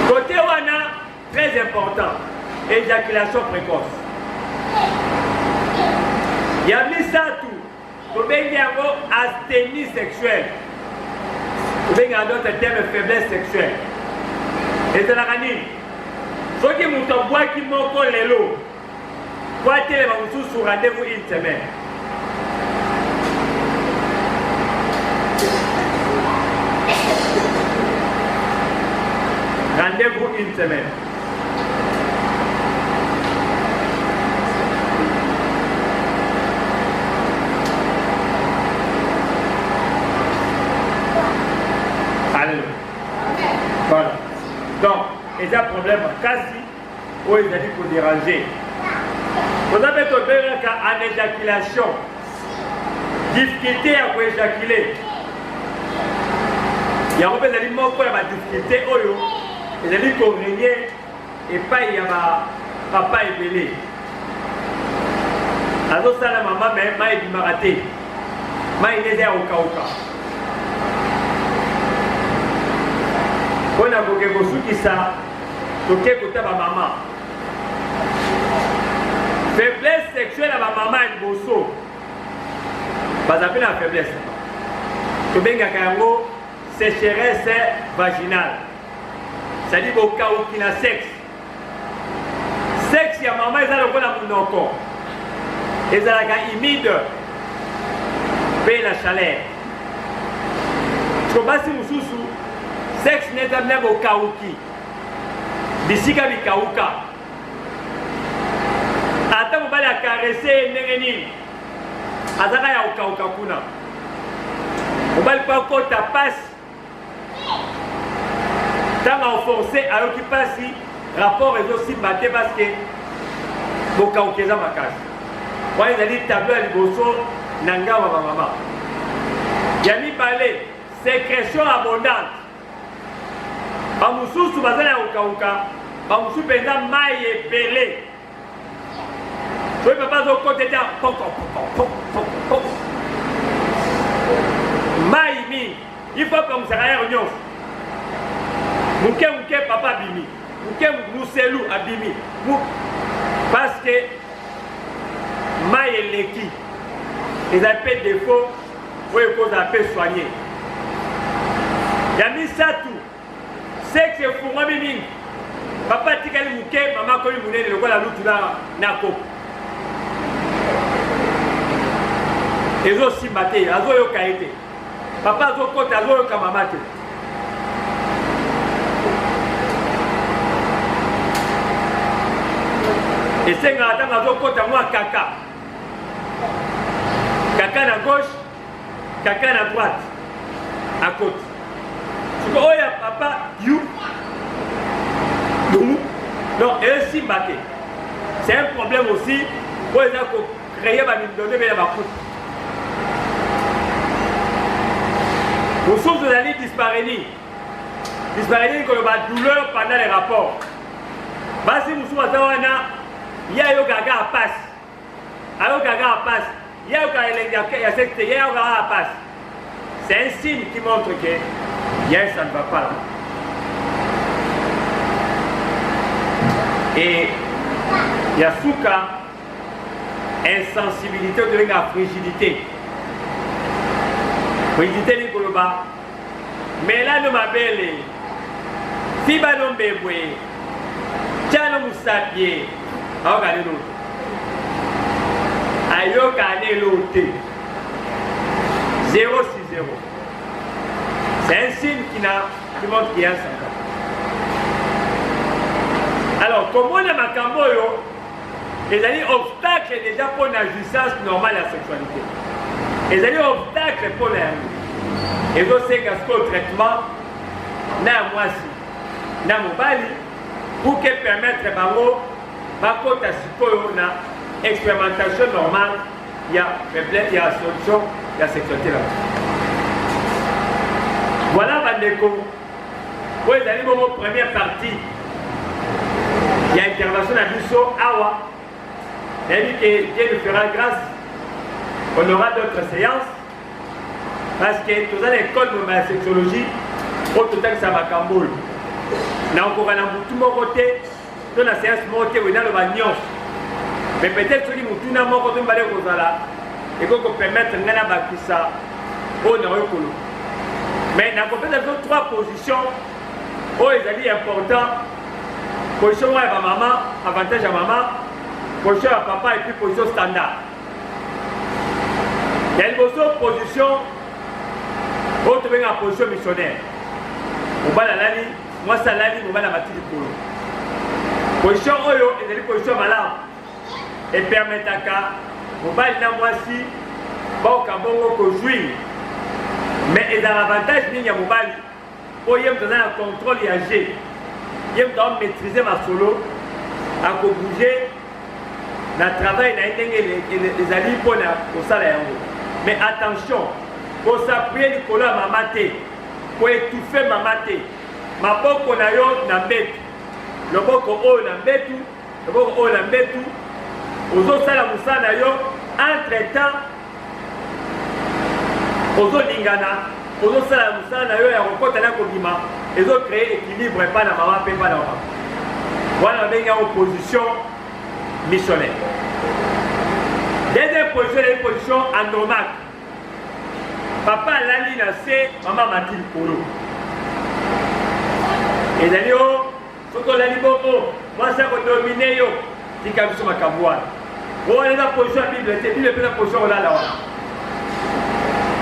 Côté Wana, très important, éjaculation précoce. Il y a mis ça tout. Pour bien avoir asthénie sexuelle. Pour bien avoir d'autres termes faiblesse sexuelle. Et c'est la ranine. Ceux qui m'ont envoyé qui m'ont collé l'eau. Pour atteindre sur rendez-vous une semaine. Rendez-vous une semaine. Alléluia. Voilà. Donc, il y a un problème quasi où il a dit pour déranger. Vous avez un cas en éjaculation. Difficulté à éjaculer. Il y a un peu de difficulté. Il y a des congrégés et pas il y a papa et belé. Alors ça la maman mais ma est maraté. Ma est au kauka. On a beaucoup de choses qui ça. Donc écoutez ma maman. Faiblesse sexuelle à ma maman et bosso. Pas appelé la faiblesse. Tu benga kango sécheresse vaginale. C'est-à-dire au cas où il y a sexe. Sexe, il y a maman, ils ont le monoko. Ils ont humide. Paye la chaleur. Parce que si sexe n'est pas même au cas où qui. Bisika bikauka. Ata mobali a caressé ndenge nini. Azaka ya ukauka kuna. Mobali pa kota passe. Tanga forcé alors qu'il passe rapport est aussi batté parce que bokaukeza makasi. Wa ezali tableau ya liboso nanga wa mama. Yami balé sécrétion abondante. Bamususu bazala ya ukauka. Bamusu penza mai epelé. Je ne peux pas au côté de Maïmi, il faut comme ça aille réunion. Mouké papa bimi, mouké mousselou abimi. Parce que maï et l'équipe, ils appellent défaut, pour que ça peut soigner. Il y a mis ça tout. C'est que pour moi bimi, papa tikali mouké, maman koyi mouné le quoi la loupe na ko. Ils ont aussi battu, ils ont eu kaité. Papa a eu côté, ils ont eu kamamate. Et c'est un attend, ils ont côté moi caca. Caca à gauche, caca à droite. À côté. Tu vois, oh, il y a papa, you. Non, et aussi battu. C'est un problème aussi. Pour les gens qui créent, ils vont donner la coupe. Aux sources de la ligne disparaît comme la douleur pendant les rapports. Basi Moussou Azawana, il y a eu gaga à passe. Alors gaga à passe. Il y a eu gaga à passe. C'est un signe qui montre que ça ne va pas. Et il y a souka, insensibilité de la frigidité. Frigidité ni koloba. Mais là nous m'appelle Fiba non bébé. Tiano Moussabie. Alors regardez l'autre. Ayo gagné l'autre. 0-6-0. C'est un signe qui montre qu'il y a un symptôme. Alors, comme on a ma camboyo, il y a un obstacle déjà pour la jouissance normale de la sexualité. Il y a un obstacle pour la et donc c'est qu'au traitement, na moisi, na mobali, pour que permettre bango, bako ta sikoyo na expérimentation normale, il y a solution, il y a sexualité là. Voilà Bandeko. Pour les animaux, première partie, il y a intervention à Bisso, Awa. Il a dit que Dieu nous fera grâce. On aura d'autres séances. Parce que tout ça, l'école de la sexologie, au total, ça va camboul. Nous avons encore tout mon côté, dans la séance montée, on a le bagnon. Mais peut-être que nous avons mon côté, et qu'on peut permettre de faire ça au Nord-Colo. Mais nous avons fait 3 positions, où il est important. Position à maman, avantage à maman, position à papa et puis position standard. Il y a une position. Autre bien en position missionnaire. On va la lali, moi ça lali, on va la matinée pour eux. Position oyo, et une position malade. Et permettre à cas, on va la moisi, bon kabongo ko jouir. Mais il y a l'avantage n'y a mobile, pour y avoir un contrôle et agir. Il y a maîtriser ma solo, à bouger, dans le travail, les alliés pour le salaire. Mais attention. Pour s'appuyer le collant à ma maté, pour étouffer ma maté. Ma boko na yo na betu. Le boko o na betu, le boko o na betu. Ozo sala musana yo, entre-temps, ozo lingana, ozo sala musana yo ya rokota na kobima. Ozo créer équilibre pas na maman, pas na maman. Voilà, on est en opposition missionnaire. Deuxième position, c'est une position andromaque. papa alali na se mama mati likolo ezali o soki olali bongo mwasi akodomine yo tika biso makambo wana oyo eza position ya bible te bible mpeza position olala wana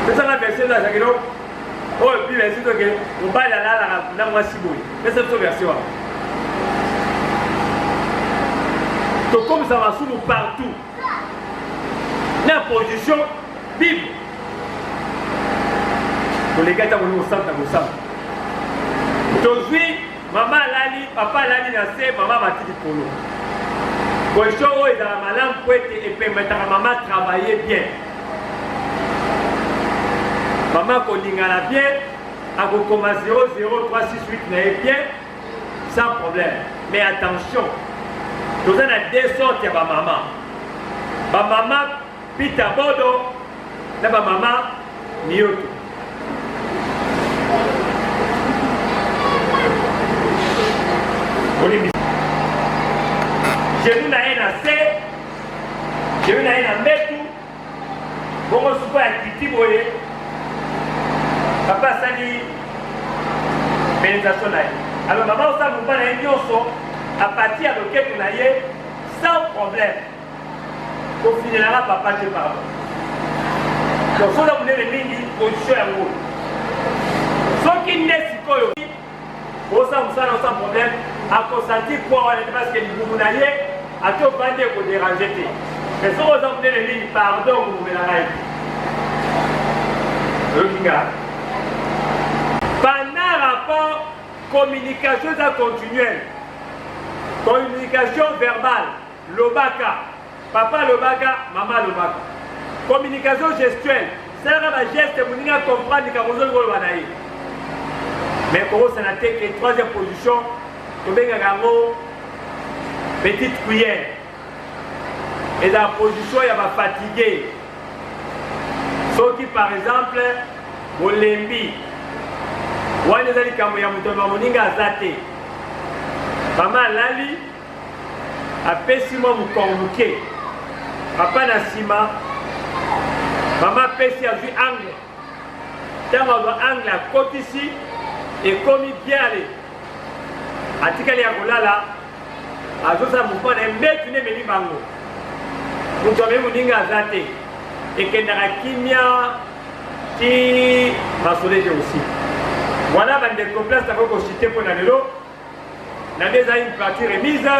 pesaka verset oyo azakelo oyo bible esi toke mobali alalaka na mwasi boye pesa biso verset wana tokomisa masumu partout na position bible kolega ntango ni kosanta kosanta tozwi mama alali papa alali na se mama mati likolo position oyo ezala malamu po ete epermetaka mama travailler bien mama kolingana bien akokoma 0 0 3 6 8 na ye bien sans problème mais attention toza na deux sortes ya bamama bamama pita bodo na bamama mioto jenu na ye na se jenu na ye na mbetu bongo suko ya kiti boye papa asali pénétration na ye alors mama osala moba na ye nyonso apartir ya loketo na ye sans problème kofinelaka papa te pardon donc soza monene mingi position yango soki nde sikoyo osala mosala na sans problème akosanti poa wana te parce que libumu na ye ate obandi ekoderange te mais soki oza monene mingi pardon komomelaka ye oyokinga pendant rapport communication eza continuelle communication verbale lobaka papa lobaka mama lobaka communication gestuelle salaka bageste moninga comprendre kakozoli koloba na ye mais kokosana te ke troisième position tobengaka yango petite cuillère ezala position ya bafatigue soki par exemple bolembi wana eza likambo ya moto ya moninga aza te mama alali apesi mwa mokongo moke papa na nsima mama apesi azwi angle ntango azwa angle akotisi ekomi biale atikali ya kolala azosala mokwa na ye mbetu nde ememi bango moto amemi moninga aza te ekendaka kimia ti masolege aussi voilà bandeko place tako kosite mpo na lelo na nde ezali partie remise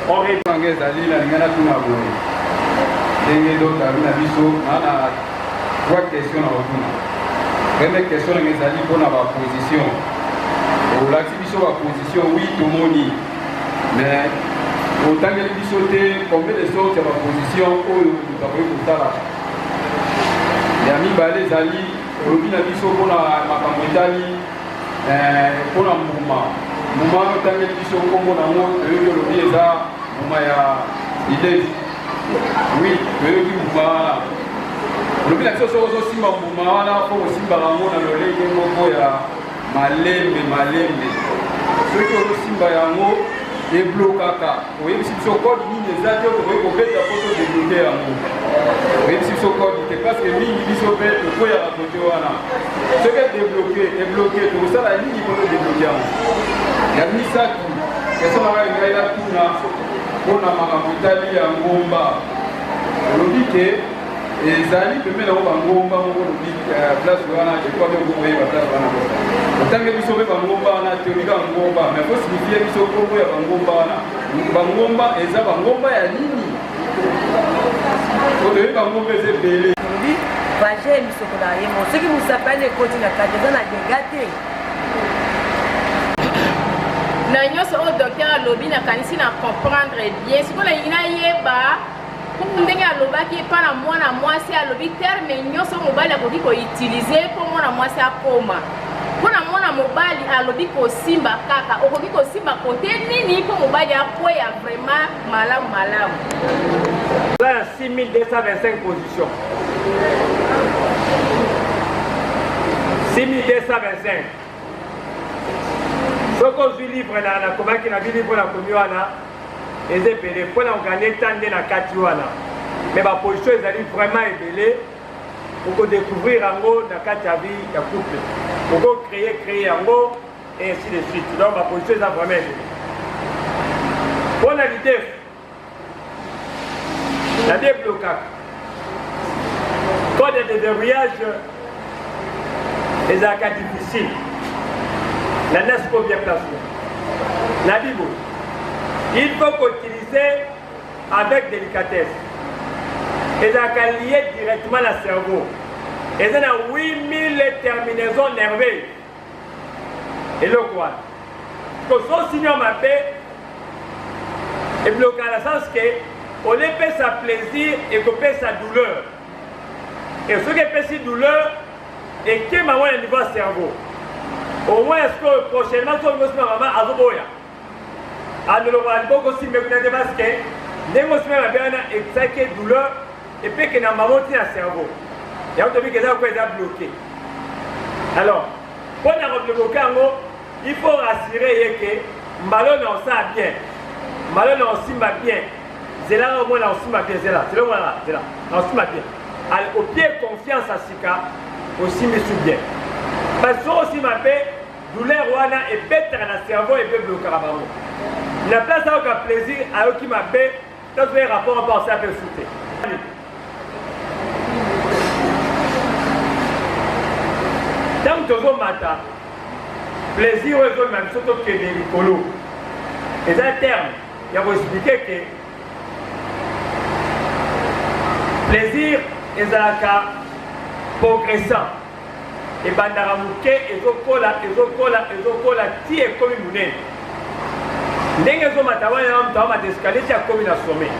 orebange ezali nalinga natuna boye ndenge dotabi na biso ana 3 question na otuna première question nanga ezali mpona baposition olakisi biso baposition wi tomoni mais otangeli biso te combien de sorte ya baposition oyo tutakoki kotala ya mibale ezali olobi na biso mpona makambo etali mpona mbuma mbuma oyo otangeli biso nkombo nango toyoki olobi eza mbuma ya idesi oui toyoki mbuma wana olobi na biso soki ozosimba mbuma wana mpo kosimbaka yango na lolenge moko ya malembe malembe soki ozosimba yango eblokaka oyebisi biso kode nini eza te tokoki kobeta mpo todebloke yango oyebisi biso kode te parceke mingi biso mpe tokoyaka kote wana soki ebloke tokosala nini mpo todebloke yango ya misato keso na ngai ngai natuna mpona makambo etali ya ngomba olobi ke ezali pembeni yango bangomba moko olobi place wana ekwa mpe okoyeba place wana otange biso mpe bangomba wana teolika ngomba mais fo signifie biso kombo ya bangomba wana bangomba eza bangomba ya nini otoyebi bangomba eza ebele vaje misokola ye mo soki mosapani ekoti na kati eza na dega te na nyonso oyo docteur alobi nakanisi na comprendre bien sikoyo nalingi nayeba mpo ndenge alobaki epa na mwana mwasi alobi terme nyonso mobali akoki koutilize mpo mwana mwasi akoma mpo na mwana mobali alobi kosimba kaka okoki kosimba kote nini mpo mobali akweya vraiment malamu malamu eza ya 6225 position 6225 soki ozwi livre nakomaki na bilivre nakomi wana eza ebele mpona ogane ta nde na kati wana me baposition ezali vraiment ebele pour découvrir yango na kati ya vie ya couple, pour créer yango et ainsi de suite. Donc ma position est vraiment pour l'idée la déblocage quand il y a des verrouillages les cas difficiles la NASCO bien placée la Bible il faut utiliser avec délicatesse et ça lié directement le cerveau et ça a 8000 terminaisons nerveuses et le quoi parce que son signal m'a fait et bloqué dans le sens que on les fait sa plaisir et qu'on fait sa douleur et ce qui fait sa douleur et qui m'a au niveau cerveau au moins est-ce que prochainement si on va maman à Zoboya à nous le voir aussi mais vous n'avez pas ce que les émotions ma bien exact douleur et puis que na maman tient le cerveau et on te dit que ça peut être bloqué alors pour nous bloquer il faut rassurer que mbalo na ça bien mbalo na simba bien c'est là au moins na simba bien c'est là na simba bien au pied confiance à Sika aussi me sous bien parce que aussi ma paix douleur wana et bête dans le cerveau et peut bloquer la bango la place à aucun plaisir à eux qui m'a paix dans un rapport à penser à peu sauter tant que zo mata plaisir aux autres même surtout que des ricolos et un terme il faut expliquer que plaisir est à la progressant et bandara muke ezokola ti ekomi munene ndenge ezomata wana mutawa madescalier ti akomi na sommet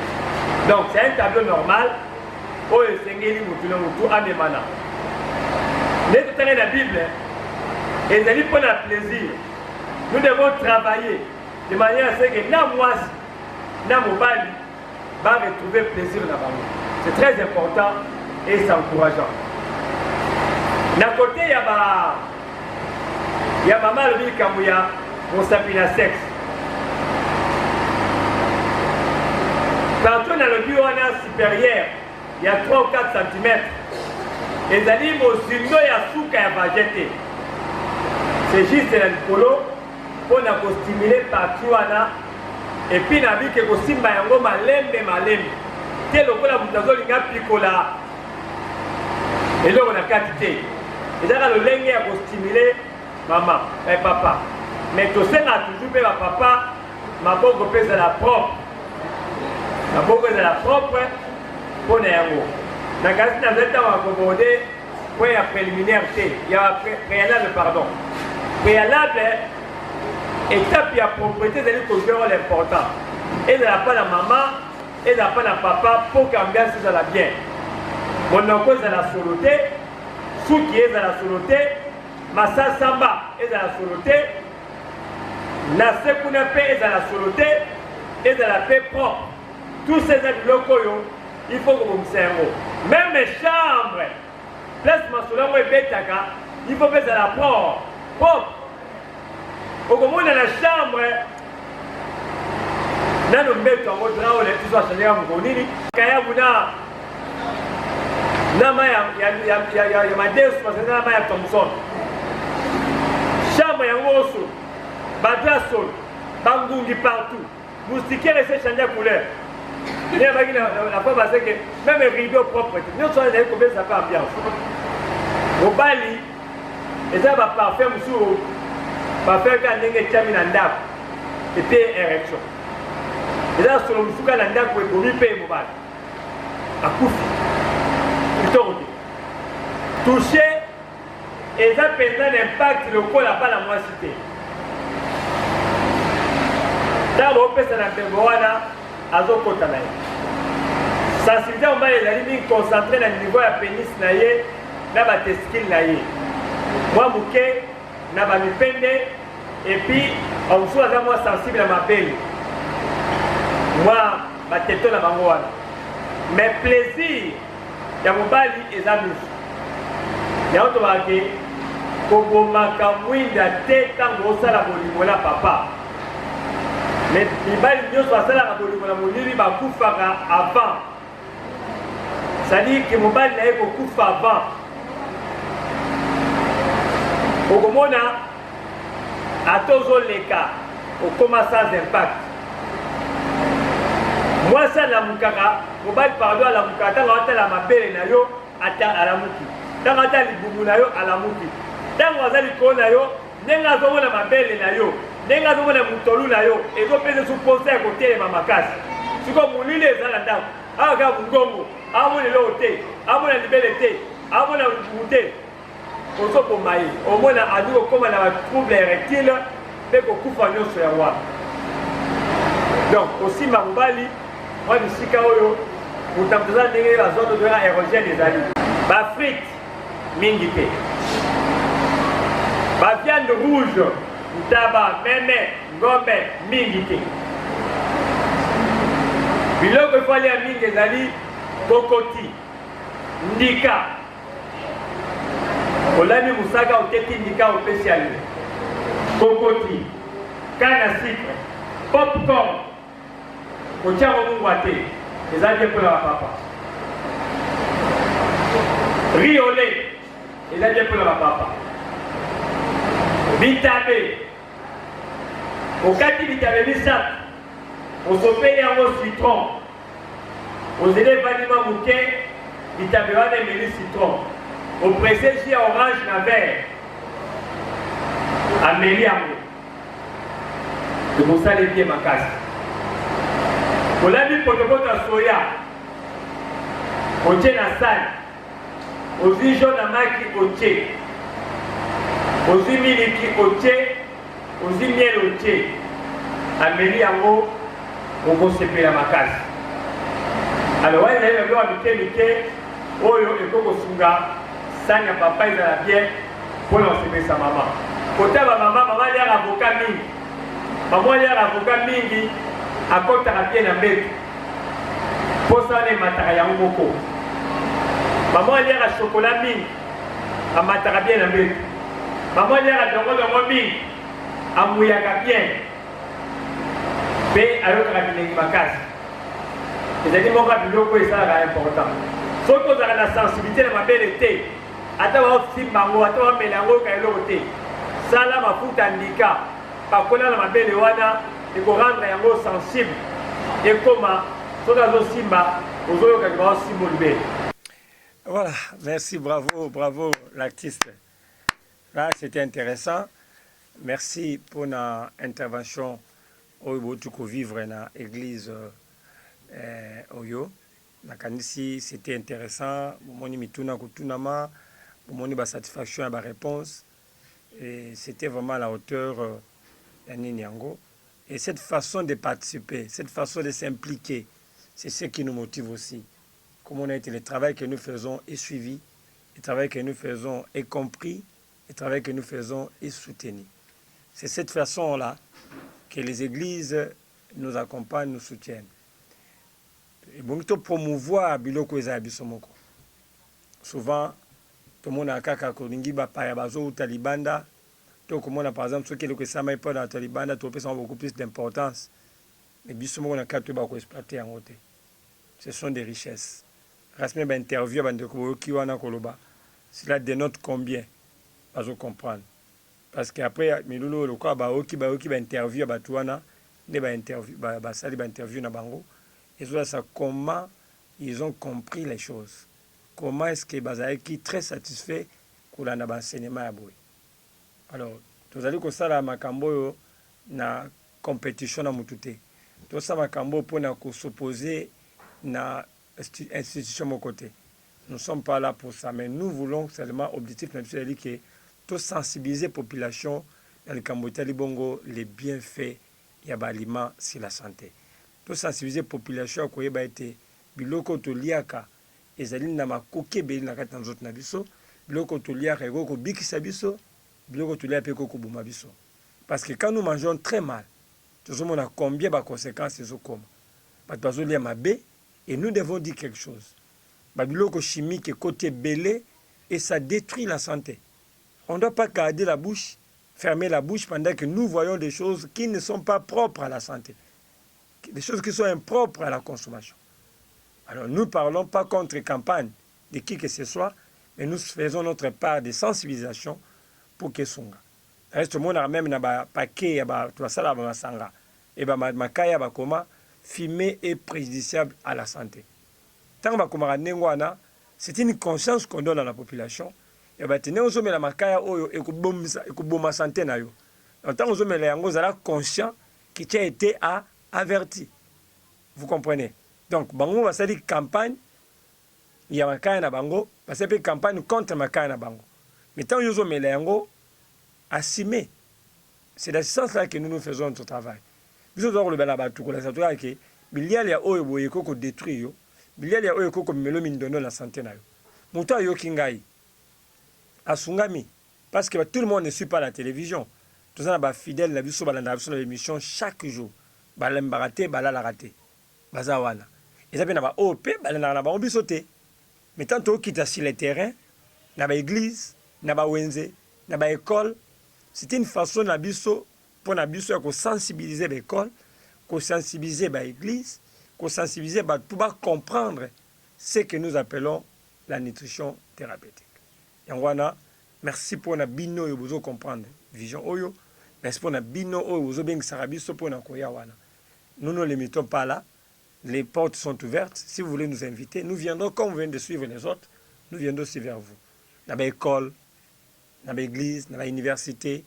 donc c'est un tableau normal oyo esengeli mutu na mutu amemana nde totali na bible ezali mpo na plaisir nous devons travailler de manière à ce que na mwasi na mobali va retrouver plaisir na bango c'est très important et c'est encourageant na côté ya mama alobi likambo ya mosapi na sexe partout na lobi wana supérieur ya 3 ou 4 cm ezali mozindo ya suka ya vagin te c'est juste na likolo mpo na kostimule parti wana epuis na bike kosimba yango malembe te lokola moto azolinga pikola eloko na kati te ezaka lolenge ya kostimule mama papa mais tosenga toujours mpe bapapa maboko mpe ezala propre mpo na yango na kasi nazali ntango akoborde mpo ya préliminaire te ya préalable pardon préalable étape ya propriété ezali kozwa rôle important ezala mpa na mama ezala mpa na papa mpo ke ambiance ezala bien monoko ezala solo te suki ezala solo te masasamba ezala solo te na se kuna mpe ezala solo te ezala mpe propre tout ces biloko oyo il faut kobomisa yango même chambre place masolo yango ebetaka il faut mpe ezala propre okomona na chambre nano mbeto yango drao letiso achange ya mokonini kayabu na ma ya madesu parce na ma ya Thompson chambre yango oso badra sol bangungi partout moustiquaire essaie changer de couleur il y a la fois parce que même rideau propre nous sommes allés combien ça fait ambiance au Bali et ça va parfum sur parfum quand ndenge chami na ndako et puis érection et là sur le suka na ndako et bomi pe mobali akufi toucher et ça peut l'impact le col à pas la moissité dans le pays na begoana azokota na ye sensibilité on va les amis concentrer na niveau ya pénis na ye na ba testicule na ye moi muke na ba mipende et puis on soit à moi sensible à ma belle moi ba teto na bango wana mais plaisir ya mobali eza misu yango tobaki kobomaka mwinda te ntango osala bolingo na papa mais mibali nyonso asalaka bolingo na molili bakufaka avant c'est-à-dire ke mobali na ye kokufa avant okomona atozoleka okoma sans impact mwasi alamukaka mobali pardon alamukaka ntango atala mabele na yo alamuki ntango atala libumu na yo alamuki ntango aza likolo na yo ndenge azomona mabele na yo ndenge azomona mutolu na yo ezopesa suposa ya kotelema makasi siko molili eza na ndako akaka mungongo amona eloko te amona libele te amona libumu te ozoboma ye omona azi kokóma na batrouble érectile mpe kokufa nyonso ya wana donc osimba mobali mwa bisika oyo motambo toza ndenge bazoto toyaka érogène ezali bafrite mingi te baviande rouge ntaba meme ngombe mingi te biloko efalia mingi ezali kokoti ndika olami musaka oteki ndika opesi ya libe kokoti canne à sucre popcorn otiango mungwa te ezali bien mpona bapapa riz au lait ezali bien mpona bapapa bitabe okati bitabe misato osopeli yango citron ozeli evanima moke bitabe wana emeli citron opresse jus ya orange na vert ameli yango ekosala bien makasi olambi potopoto ya soya otie na sani ozwi jo na maki otie ozwi miliki otie ozwi miel otie ameli yango okosepela makasi alors wana ezali babiloko ya mike mike oyo ekokosunga sani ya papa ezala bien mpona kosepelisa mama kotaba mama aliaka avoka mingi mama aliaka avoka mingi akotaka bien na mbeto mposa wana emataka yango moko mama aliaka shokola mingi amataka bien na mbeto mama aliaka dongodongo mingi amuyaka bien mpe ayokaka bilengi makasi ezali moko ya biloko esalaka important soki ozalaka na sensibilité na mabele te ata baosimba yango ata bamela yango oyoka eloko te sala mafuta ndika pakola na mabele wana ekorendre yango sensible ekoma soki azosimba ozoyokaki baosimba libele. Voilà, merci, bravo l'artiste. Là, c'était intéressant. Merci pour l'intervention au vivre dans l'église Oyo. Nakanisi, c'était intéressant. Moni mituna kutunama, moni ba satisfaction et ba réponse. Et c'était vraiment à la hauteur d'Aninyango. Et cette façon de participer, cette façon de s'impliquer, c'est ce qui nous motive aussi. Comme on a été, le travail que nous faisons est suivi, le travail que nous faisons est compris, le travail que nous faisons est soutenu. C'est cette façon-là que les églises nous accompagnent, nous soutiennent. Et bon, il faut promouvoir biloko eza bisomoko. Souvent, tout le monde a kaka kolingi ba pa ya bazo ou talibanda. Tout comme on a par exemple ceux qui le sama pas dans talibanda, tout ça beaucoup plus d'importance. Mais bisomoko na kaka ba ko exploiter en côté. Ce sont des richesses. Rasme ba interview ba ndeko ki wana koloba. Cela dénote combien bazo comprendre. Parce qu'après milulu le quoi ba oki ba interview ba tuana ne ba interview ba sali ba interview na bango. Et ça, comment ils ont compris les choses. Comment est-ce que Bazaïki très satisfait pour l'enseignement à Boui. Alors, nous allons faire la makambo na compétition na mutute. Tout ça makambo pour s'opposer na institution mon côté. Nous ne sommes pas là pour ça, mais nous voulons seulement objectif naturel que tout sensibiliser la population dans le Cambodge Bongo les bienfaits et l'aliment sur la santé. Tout sensibiliser la population à ba été biloko to liaka ezali na makoke be na kata nzoto na biso biloko to liaka ko bikisa biso biloko to liaka ko buma biso parce que quand nous mangeons très mal tout le monde a combien de conséquences ils ont comme bato lia mabe et nous devons dire quelque chose ba biloko chimique côté belé et ça détruit la santé. On ne doit pas garder la bouche, fermer la bouche pendant que nous voyons des choses qui ne sont pas propres à la santé. Des choses qui sont impropres à la consommation. Alors nous ne parlons pas contre campagne de qui que ce soit, mais nous faisons notre part de sensibilisation pour que songa reste mona même na ba paquet ya ba to sala ba masanga et ba makaya ba koma fumer est préjudiciable à la santé. Tant ba koma nengwana, c'est une conscience qu'on donne à la population. Et ba tene ozo la makaya oyo ekuboma santé na yo. Tant ozo la yango zala conscient qui a été averti. Vous comprenez? Donc bango va sali campagne ya makaya na bango, parce que campagne contre makaya na bango. Mais tant ozo la yango assumé. C'est dans ce sens-là que nous faisons notre travail. Nous avons le balaba tout la santé que bilial ya oyo boye ko détruire yo. Bilial ya oyo ko melo min donner la santé na yo. Muto yo kingai asungami parce que tout le monde ne suit pas la télévision. Tout ça ba fidèle na biso balanda biso l'émission chaque jour. Balemba raté balala raté. Bazawana. Et ça bien ba OP balanda na ba obisoté. Mais tant to quitte sur le terrain na ba église, na ba wenze, na ba école, c'est une façon na biso pour na biso ya ko sensibiliser l'école, ko sensibiliser ba église, ko sensibiliser ba pour comprendre ce que nous appelons la nutrition thérapeutique. Yangwana, merci pour na bino yo bozo comprendre vision oyo, merci pour na bino oyo bozo beng sarabiso pour na koya wana. Nous ne limitons pas là, les portes sont ouvertes. Si vous voulez nous inviter, nous viendrons comme vous venez de suivre les autres, nous viendrons aussi vers vous. Na ba école, na ba église, na ba université.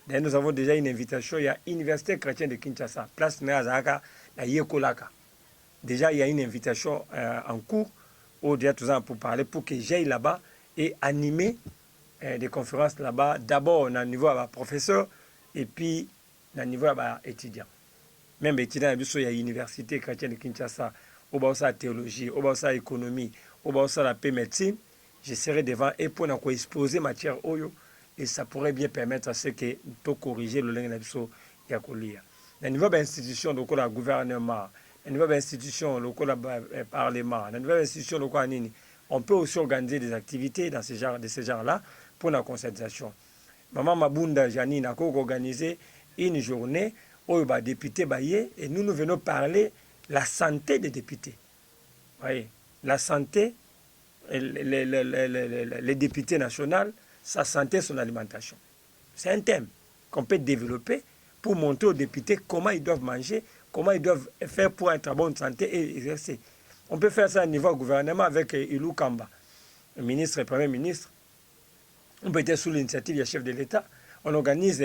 D'ailleurs, nous avons déjà une invitation. Il y a l'Université chrétienne de Kinshasa, place Nazaka, la Yekolaka. Déjà, il y a une invitation en cours au déjà tout ça pour parler, pour que j'aille là-bas et animer des conférences là-bas. D'abord, on a un niveau à professeur et puis un niveau à étudiant. Même étudiant, il y a l'Université chrétienne de Kinshasa, au bas de la théologie, au bas de l'économie, au bas de la paix médecine. Je serai devant et pour exposer matière oyo. Et ça pourrait bien permettre à ce que nous puissions corriger le lien de Yakolia. Au niveau de l'institution, le gouvernement, au niveau de l'institution, le parlement, au niveau de l'institution, on peut aussi organiser des activités dans ce genre-là pour la conscientisation. Maman Mabunda Janine a organisé une journée où les députés baillés et nous venons parler de la santé des députés. Voyez, la santé, les députés nationaux, sa santé, son alimentation. C'est un thème qu'on peut développer pour montrer aux députés comment ils doivent manger, comment ils doivent faire pour être en bonne santé et exercer. On peut faire ça au niveau du gouvernement avec Ilou Kamba, le ministre et premier ministre. On peut être sous l'initiative du chef de l'État. On organise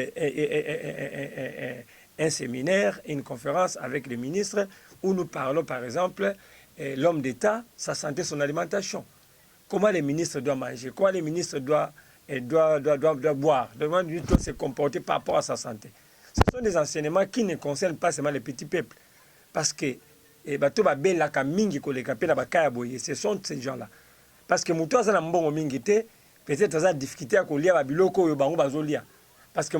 un séminaire, une conférence avec les ministres où nous parlons par exemple l'homme d'État, sa santé, son alimentation. Comment les ministres doivent manger, comment les ministres doivent boire, doit se comporter par rapport à sa santé. Ce sont des enseignements qui ne concernent pas seulement les petits peuples. Parce que ce sont ces gens-là. Parce que peut-être qu'ils ont difficulté à lire biloko bazolia. Parce que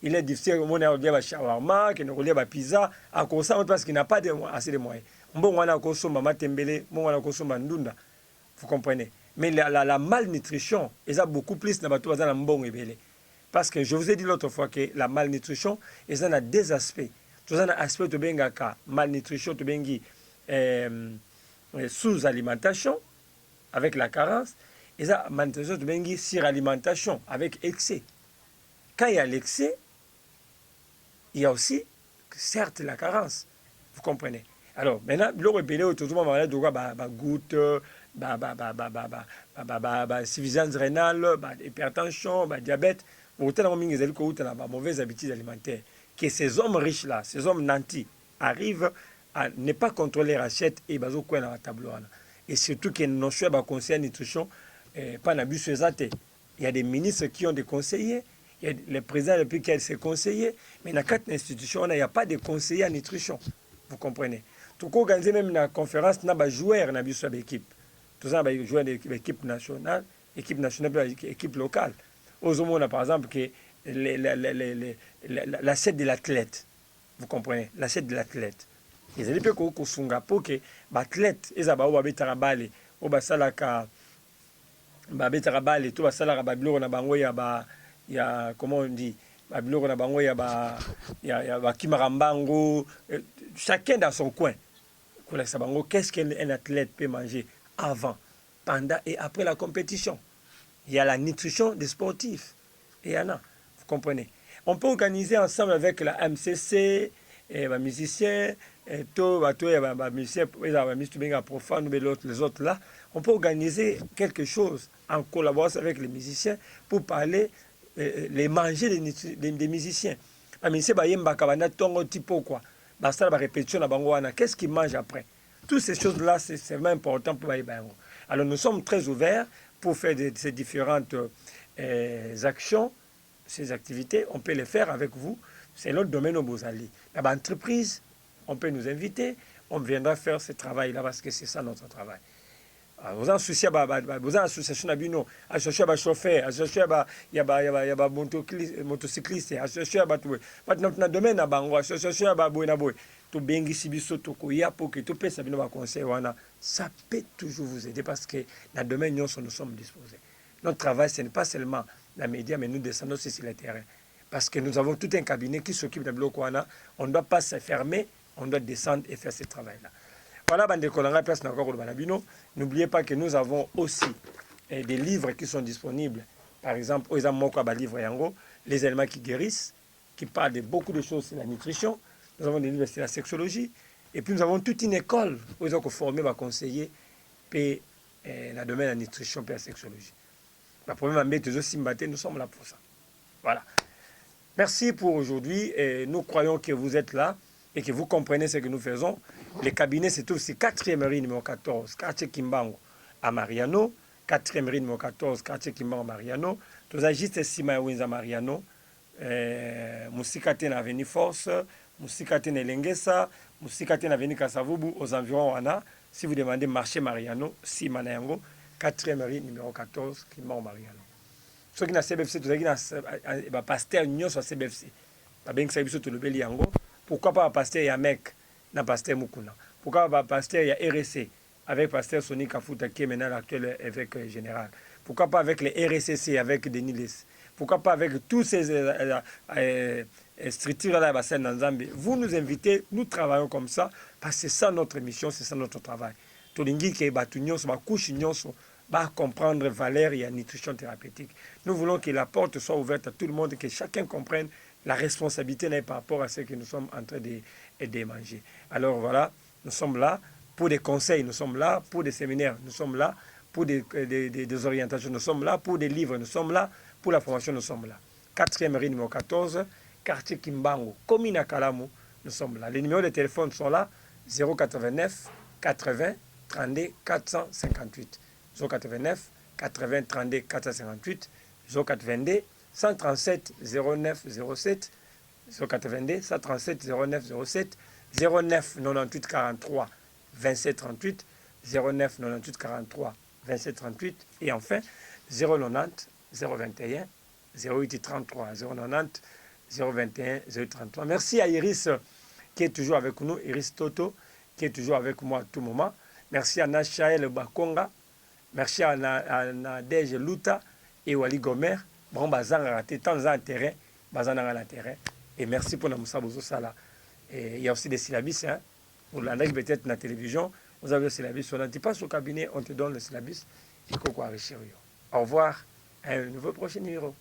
il est difficile de lire shawarma, de lire pizza, à cause parce qu'il n'a pas assez de moyens. Vous comprenez? Mais la malnutrition, il y a beaucoup plus de mbongo. Parce que je vous ai dit l'autre fois que la malnutrition, il y a deux aspects. Tout ça, aspect de bengaka, malnutrition, de bengi, sous-alimentation, avec la carence, et ça, malnutrition, de bengi, suralimentation, avec excès. Quand il y a l'excès, il y a aussi, certes, la carence. Vous comprenez? Alors, maintenant, le répélé autour de moi, goutte, insuffisance rénale, hypertension, diabète, autant de mauvaises habitudes alimentaires. Que ces hommes riches-là, ces hommes nantis, arrivent à ne pas contrôler la rachette et bazo dans la tableau. Et surtout qu'ils n'ont pas conseil de nutrition, pas d'abus. Il y a des ministres qui ont des conseillers, il y a les présidents depuis qui ont ses conseillers, mais dans quatre institutions, il n'y a pas de conseillers en nutrition. Vous comprenez? Tout organiser même une conférence, il y a des joueurs dans l'équipe. Tout ça, il y a des joueurs de l'équipe nationale, équipe locale. Aux hommes, par exemple, que l'assiette de l'athlète. Vous comprenez? L'assiette de l'athlète. Ils ont dit que Singapour, que l'athlète, ils ont dit que comment on dit, chacun dans son coin. Qu'est-ce qu'un athlète peut manger avant, pendant et après la compétition? Il y a la nutrition des sportifs. Et il y en a, vous comprenez. On peut organiser ensemble avec la MCC, et les musiciens, et tous les musiciens, les autres là. On peut organiser quelque chose en collaboration avec les musiciens pour parler, les manger des musiciens. Les musiciens, qu'est-ce qu'ils mangent après? Toutes ces choses-là, c'est vraiment important pour les bango. Alors nous sommes très ouverts pour faire ces différentes actions, ces activités. On peut les faire avec vous. C'est notre domaine au Bozali. L'entreprise, on peut nous inviter. On viendra faire ce travail-là parce que c'est ça notre travail. Vous avez associé à association d'abino, associé à chauffeur, associé à motocycliste, associé à notre domaine à bango, associé à boinaboy. Tout bengi sibiso to koya pour que tout pèse abino ba conseil wana. Ça peut toujours vous aider parce que dans le domaine nous sommes disposés. Notre travail ce n'est pas seulement la média mais nous descendons aussi sur le terrain parce que nous avons tout un cabinet qui s'occupe de bloc wana. On ne doit pas se fermer, on doit descendre et faire ce travail-là. Voilà, n'oubliez pas que nous avons aussi des livres qui sont disponibles. Par exemple, les éléments qui guérissent, qui parlent de beaucoup de choses sur la nutrition. Nous avons des livres sur la sexologie. Et puis nous avons toute une école où ils ont formé les conseillers pour le domaine de la nutrition et la sexologie. La première nous sommes là pour ça. Voilà. Merci pour aujourd'hui. Nous croyons que vous êtes là et que vous comprenez ce que nous faisons. Le cabinet se trouve sur 4e rue numéro 14, quartier Kimbango à Mariano. 4e rue numéro 14, quartier Kimbango à Mariano. Nous avons juste Sima Winza Mariano. Moussikaté na Avenue Force, Moussikaté na Lengesa, Moussikaté na Avenue Kasavubu, aux environs Wana. Si vous demandez marché Mariano, Sima Nayango, 4e rue numéro 14, Kimbango Mariano. Ceux qui ont CBFC, vous avez un pasteur Nyos à CBFC. Pourquoi pas un pasteur Yamek? Dans pasteur Mukuna. Pourquoi pas pasteur, il y a RSC avec pasteur Sonny Kafuta qui est maintenant l'actuel évêque général. Pourquoi pas avec les RSCC avec Denis Les. Pourquoi pas avec tous ces structures-là dans Zambie. Vous nous invitez, nous travaillons comme ça parce que c'est ça notre mission, c'est ça notre travail. Tolingi qui est batunion, va coucher va comprendre valeur et la nutrition thérapeutique. Nous voulons que la porte soit ouverte à tout le monde, que chacun comprenne la responsabilité n'est par rapport à ce que nous sommes en train de manger. Alors voilà, nous sommes là pour des conseils, nous sommes là pour des séminaires, nous sommes là pour des orientations, nous sommes là pour des livres, nous sommes là pour la formation, nous sommes là. 4e rue numéro 14, quartier Kimbango, commune à Kalamu, nous sommes là. Les numéros de téléphone sont là, 089 80 32 458. 089 80 32 458, 082 137 09 07, 082 137 09 07, 09 98 43 27 38, 09 98 43 27 38 et enfin 090 021 08 33, 090 021 08 33. Merci à Iris qui est toujours avec nous, Iris Toto qui est toujours avec moi à tout moment. Merci à Nachael Bakonga, merci à Nadège Luta et Wali Gomer. Bon, bazan raté tant d'intérêt, bazan dans l'intérêt. Et merci pour la Bozo Sala. Et il y a aussi des syllabus, hein. Pour l'année peut-être la télévision, vous avez le syllabus. On ne dit pas au cabinet, on te donne le syllabus. Il faut enrichir. Au revoir à un nouveau prochain numéro.